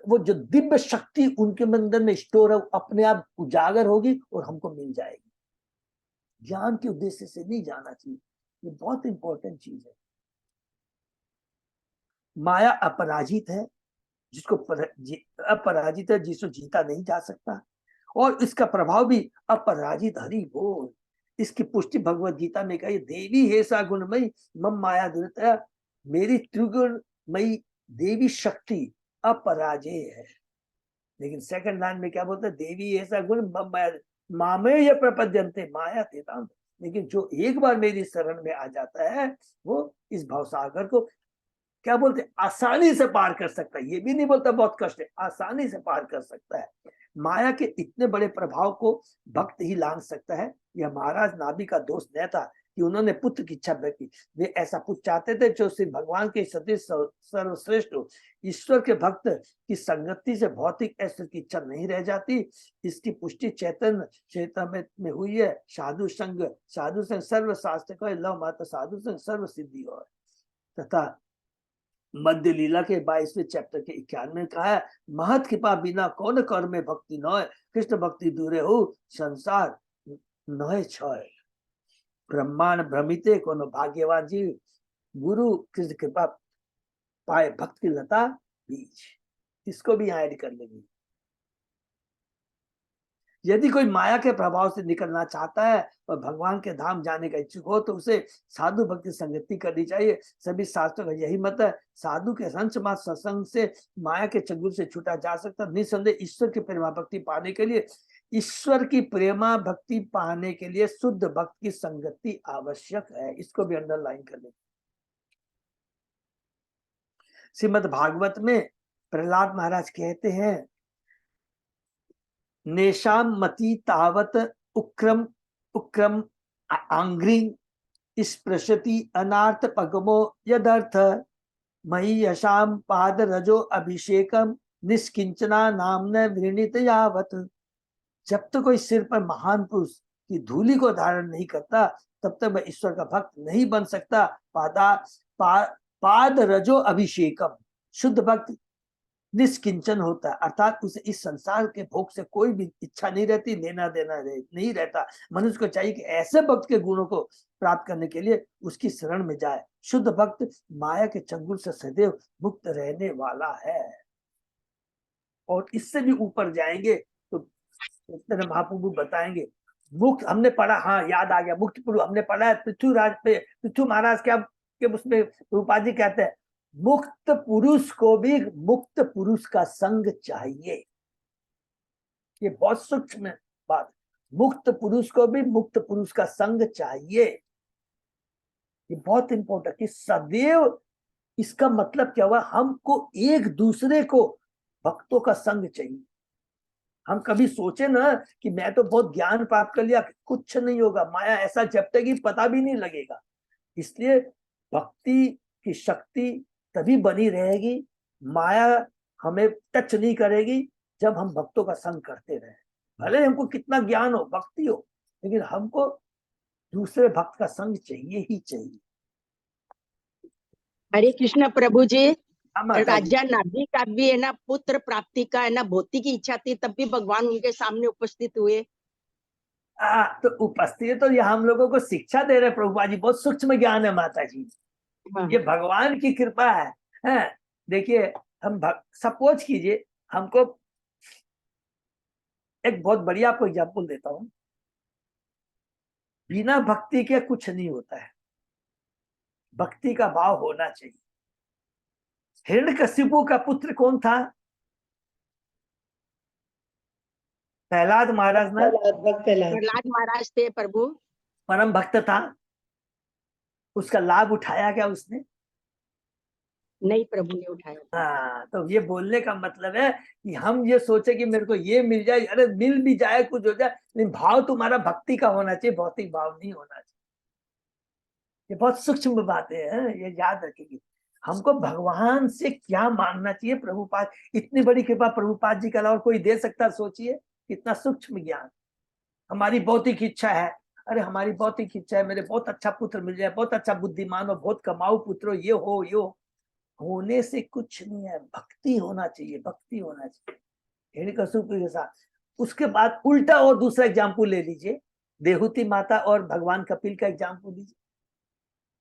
वो जो दिव्य शक्ति उनके अंदर में स्टोर है अपने आप उजागर होगी और हमको मिल जाएगी। ज्ञान के उद्देश्य से नहीं जाना चाहिए, ये बहुत इंपॉर्टेंट चीज है। माया अपराजित है, जिसको अपराजित है, जिसको जीता नहीं जा सकता, और इसका प्रभाव भी अपराजित। हरि बोल। इसकी पुष्टि भगवत गीता में कही, देवी हे सा गुणमयी मम माया दुरितया, मेरी त्रिगुणमयी देवी शक्ति अपराजेय है। लेकिन सेकंड लाइन में क्या बोलते हैं, देवी ऐसा गुण मम माया मामे ये प्रपद्यन्ते माया तेताम। लेकिन जो एक बार मेरी शरण में आ जाता है, वो इस भवसागर को क्या बोलते, आसानी से पार कर सकता है। ये भी नहीं बोलता बहुत कष्ट है, आसानी से पार कर सकता है। माया के इतने बड़े प्रभाव को भक्त ही लांघ सकता है। यह महाराज नाभि का दोष न था कि उन्होंने पुत्र की इच्छा व्यक्त की। वे ऐसा पुत्र चाहते थे जो सिर्फ भगवान के सतीश सर्वश्रेष्ठ हो। ईश्वर के भक्त की संगति से भौतिक ऐश्वर्य की इच्छा नहीं रह जाती। इसकी पुष्टि चैतन्य में हुई है। साधु संग सर्व शास्त्र को लव मात्र साधु संग सर्व सिद्धि हो। तथा मध्य लीला के 22वें चैप्टर के 91 कहा है, महत कृपा बिना कौन कर में भक्ति नय, कृष्ण भक्ति दूरे हो संसार नय छय। ब्रह्मांड भ्रमिते कोनो भाग्यवान जीव, गुरु कृष्ण कृपा पाए भक्त की लता बीज। इसको भी ऐड कर लेंगे। यदि कोई माया के प्रभाव से निकलना चाहता है और भगवान के धाम जाने का इच्छुक हो तो उसे साधु भक्ति संगति करनी चाहिए। सभी शास्त्रों का यही मत है। साधु के संच मात सत्संग से माया के चंगुल से छूटा जा सकता। निसंदेह ईश्वर की प्रेमा भक्ति पाने के लिए शुद्ध भक्त की संगति आवश्यक है। इसको भी अंडरलाइन कर लें। श्रीमद् भागवत में प्रहलाद महाराज कहते हैं, नेशाम मति तावत उक्रम उक्रम आंग्री स्पृशति अनार्थ पगमो यदर्थ मही यशाम पाद रजो अभिषेकम निष्किंचना नामने वृणित यावत। जब तक कोई सिर पर महान पुरुष की धूलि को धारण नहीं करता तब तक वह ईश्वर का भक्त नहीं बन सकता। पाद रजो अभिषेकम, शुद्ध भक्त निष्किंचन होता है, अर्थात उसे इस संसार के भोग से कोई भी इच्छा नहीं रहती, लेना देना नहीं रहता। मनुष्य को चाहिए कि ऐसे भक्त के गुणों को प्राप्त करने के लिए उसकी शरण में जाए। शुद्ध भक्त माया के चंगुल से सदैव मुक्त रहने वाला है। और इससे भी ऊपर जाएंगे तो महाप्रभु बताएंगे। मुक्त हमने पढ़ा, हाँ याद आ गया, मुक्त पुरुष हमने पढ़ा है पृथ्वी महाराज क्या उसमें रूपाजी कहते हैं, मुक्त पुरुष को भी मुक्त पुरुष का संग चाहिए। ये बहुत सूक्ष्म बात। मुक्त पुरुष को भी मुक्त पुरुष का संग चाहिए, ये बहुत इंपॉर्टेंट। कि सदैव, इसका मतलब क्या हुआ, हमको एक दूसरे को भक्तों का संग चाहिए। हम कभी सोचे ना कि मैं तो बहुत ज्ञान प्राप्त कर लिया, कुछ नहीं होगा। माया ऐसा झपटेगी पता भी नहीं लगेगा। इसलिए भक्ति की शक्ति तभी बनी रहेगी माया हमें टच नहीं करेगी जब हम भक्तों का संग करते रहे। भले हमको कितना ज्ञान हो, भक्ति हो, लेकिन हमको दूसरे भक्त का संग चाहिए ही चाहिए। हरे कृष्ण प्रभु जी। हाँ माता जी। राजा नाभि का भी है ना पुत्र प्राप्ति का है ना भौतिक की इच्छा थी, तब भी भगवान उनके सामने उपस्थित हुए। तो उपस्थित तो ये हम लोगों को शिक्षा दे रहे प्रभुपा जी, बहुत सूक्ष्म ज्ञान है माता जी। हाँ। ये भगवान की कृपा है। देखिए हम सपोज कीजिए, हमको एक बहुत बढ़िया आपको एग्जाम्पल देता हूँ। बिना भक्ति के कुछ नहीं होता है, भक्ति का भाव होना चाहिए। हिरण्यकशिपु का पुत्र कौन था? प्रहलाद महाराज ना, प्रहलाद महाराज थे प्रभु। परम भक्त था। उसका लाभ उठाया क्या उसने? नहीं प्रभु ने उठाया। हाँ, तो ये बोलने का मतलब है कि हम ये सोचे कि मेरे को ये मिल जाए, अरे मिल भी जाए, कुछ हो जाए, लेकिन भाव तुम्हारा भक्ति का होना चाहिए, भौतिक भाव नहीं होना चाहिए। ये बहुत सूक्ष्म बातें हैं, ये याद रखेंगे। हमको भगवान से क्या मांगना चाहिए? प्रभुपाद, इतनी बड़ी कृपा प्रभुपाद जी के अलावा कोई दे सकता? सोचिए कितना सूक्ष्म ज्ञान। हमारी भौतिक इच्छा है, अरे हमारी भौतिक इच्छा है मेरे बहुत अच्छा पुत्र मिल जाए, बहुत अच्छा बुद्धिमान हो, बहुत कमाऊ पुत्र हो, ये हो ये हो। होने से कुछ नहीं है, भक्ति होना चाहिए, भक्ति होना चाहिए। हिरण्यकशिपु के साथ उसके बाद उल्टा और दूसरा एग्जाम्पल ले लीजिए, देहूती माता और भगवान कपिल का एग्जाम्पल लीजिए।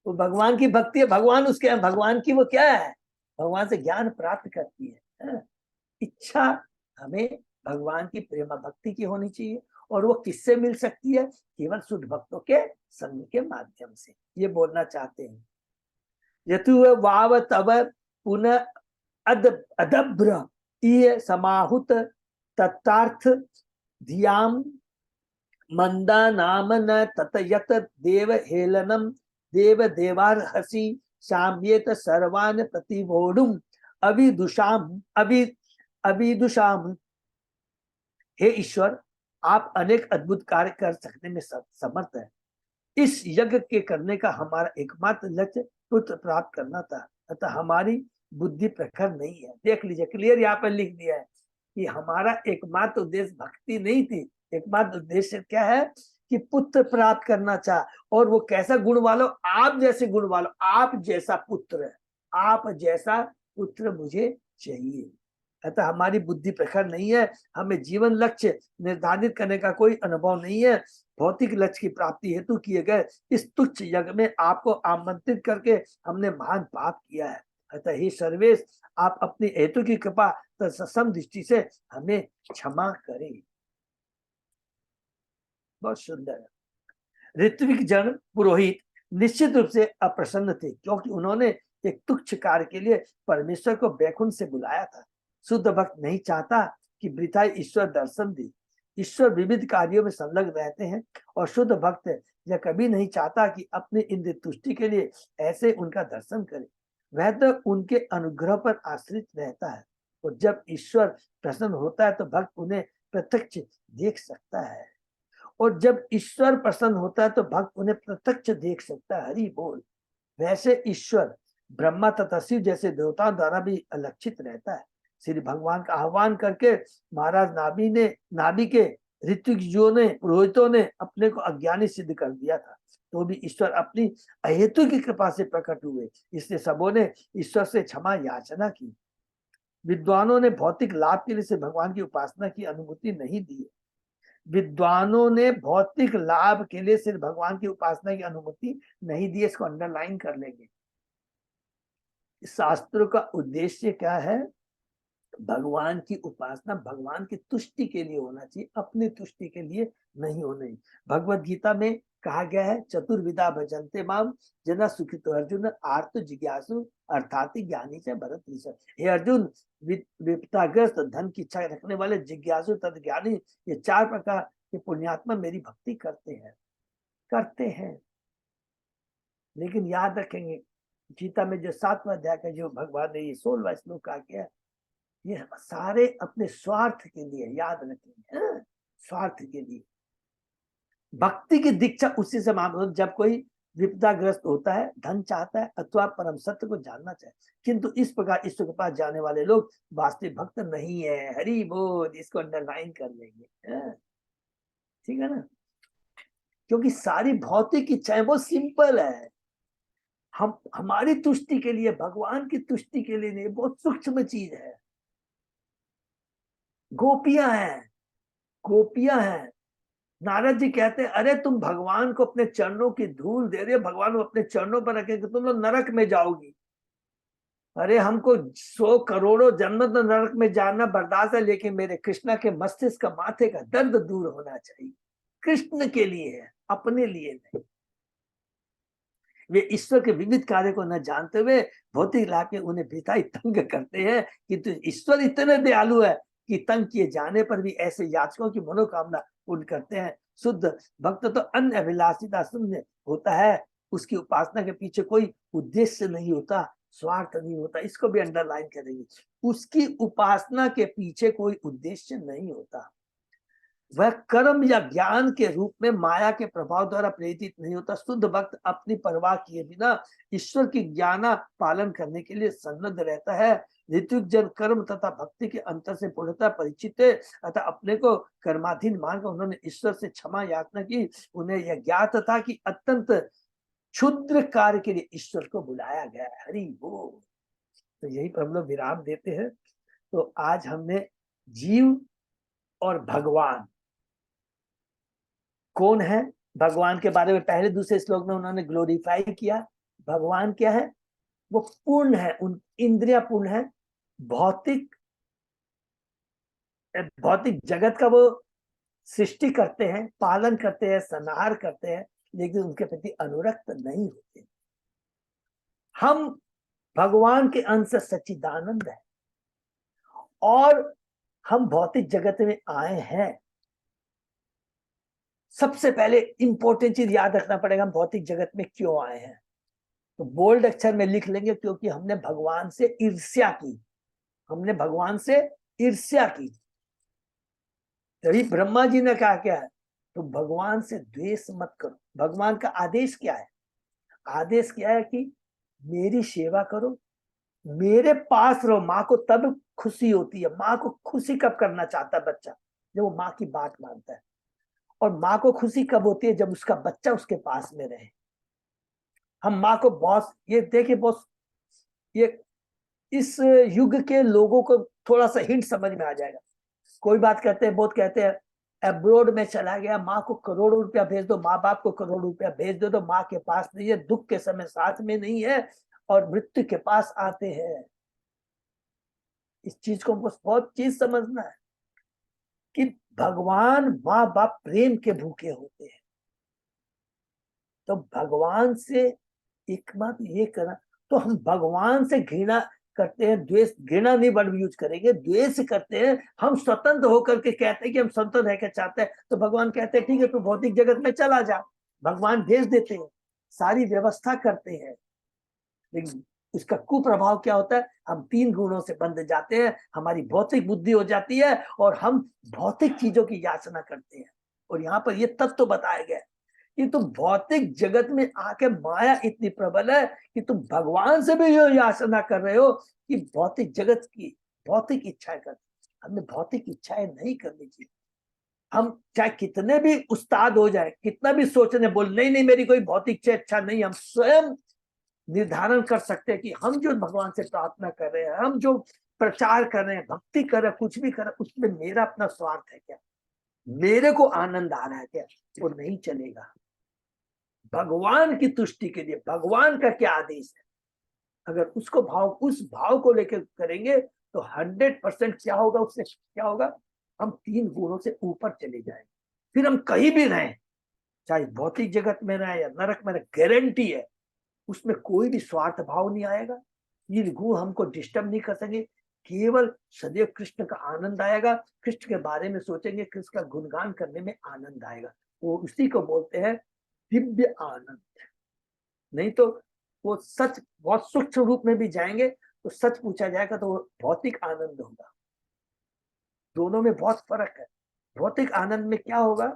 तो भगवान की भक्ति है, भगवान उसके, भगवान की वो क्या है? भगवान से ज्ञान प्राप्त करती है। इच्छा हमें भगवान की प्रेम भक्ति की होनी चाहिए, और वो किससे मिल सकती है? केवल शुद्ध भक्तों के संग के माध्यम से। ये बोलना चाहते हैं। यतु वाव तव पुनः अदभ्र इह समाहुत तत्तार्थ धियाम मंदा नाम न तत यत देव हेलनम देव देवार्हसि शाम्येत सर्वान प्रतिभोडुम अभिदुषाम। हे ईश्वर, आप अनेक अद्भुत कार्य कर सकने में समर्थ है। इस यज्ञ के करने का हमारा एकमात्र लक्ष्य पुत्र प्राप्त करना था, अतः हमारी बुद्धि प्रखर नहीं है। देख लीजिए, क्लियर यहाँ पर लिख दिया है कि हमारा एकमात्र उद्देश्य भक्ति नहीं थी, एकमात्र उद्देश्य क्या है कि पुत्र प्राप्त करना चाह। और वो कैसा गुण वालो? आप जैसे गुण वालो, आप जैसा पुत्र, आप जैसा पुत्र मुझे चाहिए। अतः हमारी बुद्धि प्रखर नहीं है, हमें जीवन लक्ष्य निर्धारित करने का कोई अनुभव नहीं है। भौतिक लक्ष्य की प्राप्ति हेतु किए गए इस तुच्छ यज्ञ में आपको आमंत्रित करके हमने महान पाप किया है। अतः हे सर्वेश, आप अपनी हेतु की कृपा तथा सम दृष्टि से हमें क्षमा करें। बहुत सुंदर है। ऋत्विक जन पुरोहित निश्चित रूप से अप्रसन्न थे, क्योंकि उन्होंने एक तुच्छ कार्य के लिए परमेश्वर को बैकुंठ से बुलाया था। शुद्ध भक्त नहीं चाहता कि वृथा ईश्वर दर्शन दे। ईश्वर विविध कार्यों में संलग्न रहते हैं, और शुद्ध भक्त यह कभी नहीं चाहता कि अपने इंद्रिय तुष्टि के लिए ऐसे उनका दर्शन करे। वह तो उनके अनुग्रह पर आश्रित रहता है, और जब ईश्वर प्रसन्न होता है तो भक्त उन्हें प्रत्यक्ष देख सकता है। और जब ईश्वर प्रसन्न होता है तो भक्त उन्हें प्रत्यक्ष देख सकता है। हरि बोल। वैसे ईश्वर ब्रह्मा तथा शिव जैसे देवताओं द्वारा भी अलक्षित रहता है। श्री भगवान का आह्वान करके महाराज नाभि के ऋत्विजों ने, पुरोहितों ने अपने को अज्ञानी सिद्ध कर दिया था, तो भी ईश्वर अपनी अहेतु की कृपा से प्रकट हुए। इसलिए सबों ने ईश्वर से क्षमा याचना की। विद्वानों ने भौतिक लाभ के लिए से भगवान की उपासना की अनुमति नहीं दी। विद्वानों ने भौतिक लाभ के लिए सिर्फ भगवान की उपासना की अनुमति नहीं दी। इसको अंडरलाइन कर लेंगे। शास्त्रों का उद्देश्य क्या है? भगवान की उपासना भगवान की तुष्टि के लिए होना चाहिए, अपनी तुष्टि के लिए नहीं होनी। भगवत गीता में कहा गया है, चतुर्विधा भजन्ते माम जना सुखितो अर्जुन आर्त जिज्ञासु अर्थात ज्ञानी से भरत ऋषभ। हे अर्जुन, विपदाग्रस्त, धन की इच्छा रखने वाले, जिज्ञासु तथा ज्ञानी, ये चार प्रकार के पुण्यात्मा मेरी भक्ति करते हैं। लेकिन याद रखेंगे, गीता में जो 7वां अध्याय का जो भगवान ने ये 16वां श्लोक कहा गया, ये सारे अपने स्वार्थ के लिए, याद रखेंगे, स्वार्थ के लिए। भक्ति की दीक्षा उसी से मांगो जब कोई विपदाग्रस्त होता है, धन चाहता है अथवा परम सत्य को जानना चाहे, किंतु इस प्रकार ईश्वर के पास जाने वाले लोग वास्तविक भक्त नहीं है। हरि बोल, इसको अंडरलाइन कर लेंगे। ठीक है ना, क्योंकि सारी भौतिक इच्छाएं बहुत सिंपल है। हम हमारी तुष्टि के लिए, भगवान की तुष्टि के लिए नहीं, बहुत सूक्ष्म चीज है। गोपियां हैं, गोपियां हैं। नारद जी कहते हैं, अरे तुम भगवान को अपने चरणों की धूल दे रहे हो, भगवान को अपने चरणों पर रखेंगे तुम लोग नरक में जाओगी। अरे हमको 100 करोड़ों जन्म तो नरक में जाना बर्दाश्त है, लेकिन मेरे कृष्णा के मस्तिष्क का माथे का दर्द दूर होना चाहिए। कृष्ण के लिए है, अपने लिए नहीं। वे ईश्वर के विविध कार्य को न जानते हुए भौतिक लाभ के उन्हें बेताई तंग करते हैं, किंतु ईश्वर इतने दयालु है कि तंग किए जाने पर भी ऐसे याचकों की मनोकामना पूर्ण करते हैं। शुद्ध भक्त तो अन्य अभिलाषिता शून्य होता है, उसकी उपासना के पीछे कोई उद्देश्य नहीं होता, स्वार्थ नहीं होता। इसको भी अंडरलाइन करेंगे, उसकी उपासना के पीछे कोई उद्देश्य नहीं होता। वह कर्म या ज्ञान के रूप में माया के प्रभाव द्वारा प्रेरित नहीं होता। शुद्ध भक्त अपनी परवाह किए बिना ईश्वर की ज्ञाना पालन करने के लिए सन्नद्ध रहता है। ऋत्विक जन कर्म तथा भक्ति के अंतर से पूर्णतः परिचित है, अतः अपने को कर्माधीन मानकर उन्होंने ईश्वर से क्षमा याचना की। उन्हें यह ज्ञात था कि अत्यंत क्षुद्र कार्य के लिए ईश्वर को बुलाया गया है। हरि बोल। तो यही पर हम लोग विराम देते हैं। तो आज हमने जीव और भगवान कौन है, भगवान के बारे में पहले दूसरे श्लोक में उन्होंने ग्लोरीफाई किया। भगवान क्या है, वो पूर्ण है, उन इंद्रिया पूर्ण है, भौतिक जगत का वो सृष्टि करते हैं, पालन करते हैं, संहार करते हैं, लेकिन उनके प्रति अनुरक्त नहीं होते। हम भगवान के अंश सच्चिदानंद है और हम भौतिक जगत में आए हैं। सबसे पहले इंपॉर्टेंट चीज याद रखना पड़ेगा, हम भौतिक जगत में क्यों आए हैं। तो बोल्ड अक्षर में लिख लेंगे, क्योंकि हमने भगवान से ईर्ष्या की, हमने भगवान से ईर्ष्या की। तभी ब्रह्मा जी ने कहा क्या है, तो भगवान से द्वेष मत करो। भगवान का आदेश क्या है, आदेश क्या है कि मेरी सेवा करो, मेरे पास रहो। माँ को तब खुशी होती है, माँ को खुशी कब करना चाहता है बच्चा, जब वो माँ की बात मानता है। और माँ को खुशी कब होती है, जब उसका बच्चा उसके पास में रहे। हम माँ को बहुत, ये देखिए बहुत, ये इस युग के लोगों को थोड़ा सा हिंट समझ में आ जाएगा। कोई बात कहते हैं, बहुत कहते हैं अब्रोड में चला गया, माँ को करोड़ों रुपया भेज दो, माँ बाप को करोड़ों रुपया भेज दो, तो माँ के पास नहीं है, दुख के समय साथ में नहीं है और मृत्यु के पास आते हैं। इस चीज को हमको बहुत चीज समझना है कि भगवान माँ बाप प्रेम के भूखे होते हैं। तो भगवान से एकमात्र ये करना, तो हम भगवान से घृणा करते हैं, द्वेष, घृणा नहीं वर्ड यूज करेंगे, द्वेष करते हैं। हम स्वतंत्र होकर के कहते हैं कि हम स्वतंत्र रहकर चाहते हैं, तो भगवान कहते हैं ठीक है तू भौतिक जगत में चला जा। भगवान भेज देते हैं, सारी व्यवस्था करते हैं, लेकिन उसका कुप्रभाव क्या होता है, हम 3 गुणों से बंध जाते हैं, हमारी भौतिक बुद्धि हो जाती है और हम भौतिक चीजों की याचना करते हैं। और यहाँ पर ये तत्व बताया गया कि तुम भौतिक जगत में आके माया इतनी प्रबल है कि तुम भगवान से भी ये याचना कर रहे हो कि भौतिक जगत की भौतिक इच्छाएं कर। हमें भौतिक इच्छाएं नहीं करनी चाहिए। हम चाहे कितने भी उस्ताद हो जाए, कितना भी सोचने बोल, नहीं नहीं मेरी कोई भौतिक इच्छा नहीं, हम स्वयं निर्धारण कर सकते हैं कि हम जो भगवान से प्रार्थना कर रहे हैं, हम जो प्रचार कर रहे हैं, भक्ति कर रहे हैं, कुछ भी कर रहे हैं, उसमें मेरा अपना स्वार्थ है क्या, मेरे को आनंद आ रहा है क्या, वो नहीं चलेगा। भगवान की तुष्टि के लिए भगवान का क्या आदेश है, अगर उसको भाव, उस भाव को लेकर करेंगे तो 100% क्या होगा, उससे क्या होगा, हम 3 गुणों से ऊपर चले जाएंगे। फिर हम कहीं भी रहें, चाहे भौतिक जगत में रहे या नरक में रहे, गारंटी है उसमें कोई भी स्वार्थ भाव नहीं आएगा, ये गुण हमको डिस्टर्ब नहीं कर सकेंगे। केवल सदैव कृष्ण का आनंद आएगा, कृष्ण के बारे में सोचेंगे, कृष्ण का गुणगान करने में आनंद आएगा। वो उसी को बोलते हैं दिव्य आनंद। नहीं तो वो सच बहुत सूक्ष्म रूप में भी जाएंगे तो सच पूछा जाएगा तो वो भौतिक आनंद होगा। दोनों में बहुत फर्क है। भौतिक आनंद में क्या होगा,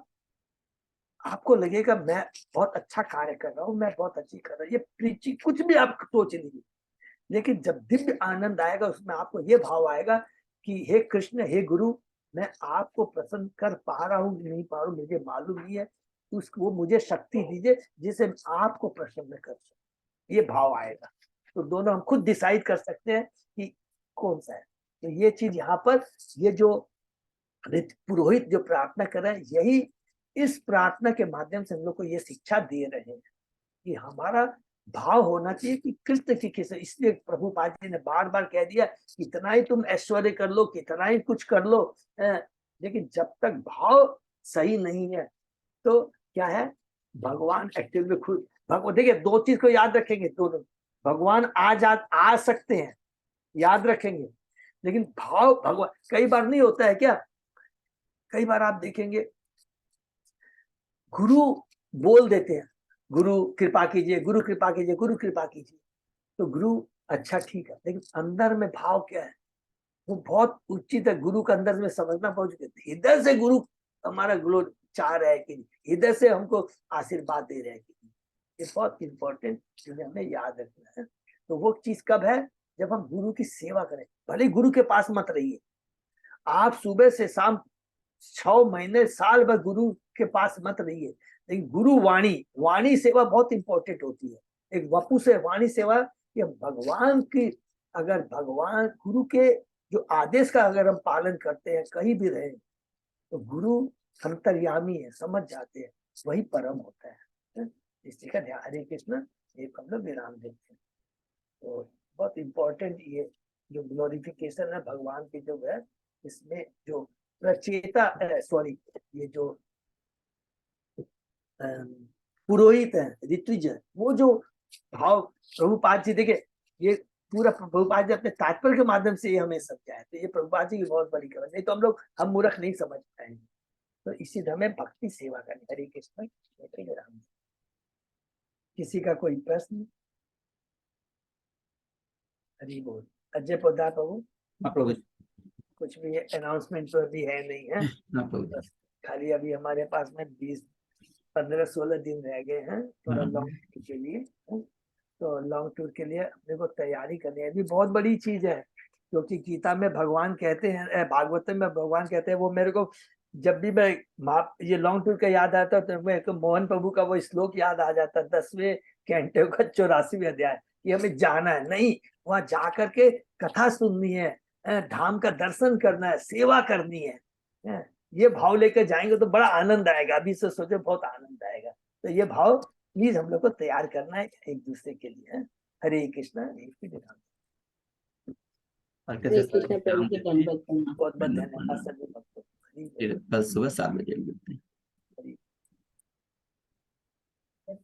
आपको लगेगा मैं बहुत अच्छा कार्य कर रहा हूँ, मैं बहुत अच्छी कर रहा हूँ, ये प्रीचिंग कुछ भी आप सोच लीजिए, लेकिन जब दिव्य आनंद आएगा उसमें आपको ये भाव आएगा कि हे कृष्ण, हे गुरु, मैं आपको प्रसन्न कर पा रहा हूँ नहीं पा रहा हूँ मुझे मालूम नहीं है, वो मुझे शक्ति दीजिए जिसे आपको प्रसन्न कर सकूं, ये भाव आएगा। तो दोनों हम खुद डिसाइड कर सकते हैं कि कौन सा है। तो ये चीज यहाँ पर, ये जो पुरोहित जो प्रार्थना कर रहे हैं, यही इस प्रार्थना के माध्यम से हम लोग को ये शिक्षा दे रहे हैं कि हमारा भाव होना चाहिए कि कृष्ण की किस। इसलिए प्रभुपाद जी ने बार बार कह दिया कितना ही तुम ऐश्वर्य कर लो, कितना ही कुछ कर लो, लेकिन जब तक भाव सही नहीं है तो क्या है, भगवान एक्चुअल में खुद भगवान। देखिए दो चीज को याद रखेंगे, दोनों भगवान आ सकते हैं, याद रखेंगे, लेकिन भाव भगवान कई बार नहीं होता है क्या, कई बार आप देखेंगे गुरु बोल देते हैं गुरु कृपा कीजिए, गुरु कृपा कीजिए, गुरु कृपा कीजिए, तो गुरु अच्छा ठीक है, लेकिन अंदर में भाव क्या है वो बहुत उचित है, गुरु का अंदर में समझना बहुत उचित है। इधर से गुरु हमारा गुरु चाह रहा है कि नहीं, इधर से हमको आशीर्वाद दे रहे हैं कि नहीं, ये बहुत इंपॉर्टेंट चीज हमें याद रखना है। तो वो चीज कब है, जब हम गुरु की सेवा करें। भले गुरु के पास मत रहिए, आप सुबह से शाम 6 महीने साल भर गुरु के पास मत रहिए, लेकिन गुरु वाणी सेवा बहुत इंपॉर्टेंट होती है। एक वपु से वाणी सेवा, ये भगवान की, अगर भगवान गुरु के जो आदेश का अगर हम पालन करते हैं कहीं भी रहे, तो गुरु अंतर्यामी है, समझ जाते हैं, वही परम होता है। इसी का ध्यान। हरे कृष्ण, ये हम लोग विराम देते हैं। तो बहुत इंपॉर्टेंट ये जो ग्लोरिफिकेशन है भगवान की जो है, इसमें जो प्रचेता सॉरी ये जो पुरोहित है, ऋत्विज है, वो जो भाव प्रभुपाद जी, देखिए ये पूरा प्रभुपाद जी अपने तात्पर्य के माध्यम से ये हमें समझाया, तो ये प्रभुपाद जी की बहुत बड़ी खबर, नहीं तो हम लोग हम मूर्ख नहीं समझ पाएंगे। तो इसी हमें भक्ति सेवा करनी। हरे कृष्ण, राम। किसी का कोई प्रश्न? हरि बोल। अजय पौधा प्रभु, हाँ प्रभु जी। कुछ भी अनाउंसमेंट तो अभी है नहीं है, हाँ प्रभु जी। बस खाली अभी हमारे पास में 15-16 दिन रह गए हैं थोड़ा हाँ। लॉन्ग टूर के लिए। तो लॉन्ग टूर के लिए अपने को तैयारी करनी है, अभी बहुत बड़ी चीज है, क्योंकि गीता में भगवान कहते हैं, भागवत में भगवान कहते हैं, वो मेरे को जब भी मैं ये लॉन्ग टूर का याद आता है तो मेरे को मोहन प्रभु का वो श्लोक याद आ जाता है, 10वें कैंटो का 84वां अध्याय, कि हमें जाना है, नहीं वहां जा करके कथा सुननी है, धाम का दर्शन करना है, सेवा करनी है, ये भाव लेकर जाएंगे तो बड़ा आनंद आएगा। अभी से सोचे बहुत आनंद आएगा। तो ये भाव प्लीज हम लोग को तैयार करना है एक दूसरे के लिए। हरे कृष्ण। हरे कृष्ण प्रभु की दंडवत प्रणाम। बहुत बहुत धन्यवाद सभी भक्तों को। फिर कल सुबह 7 बजे मिलते हैं।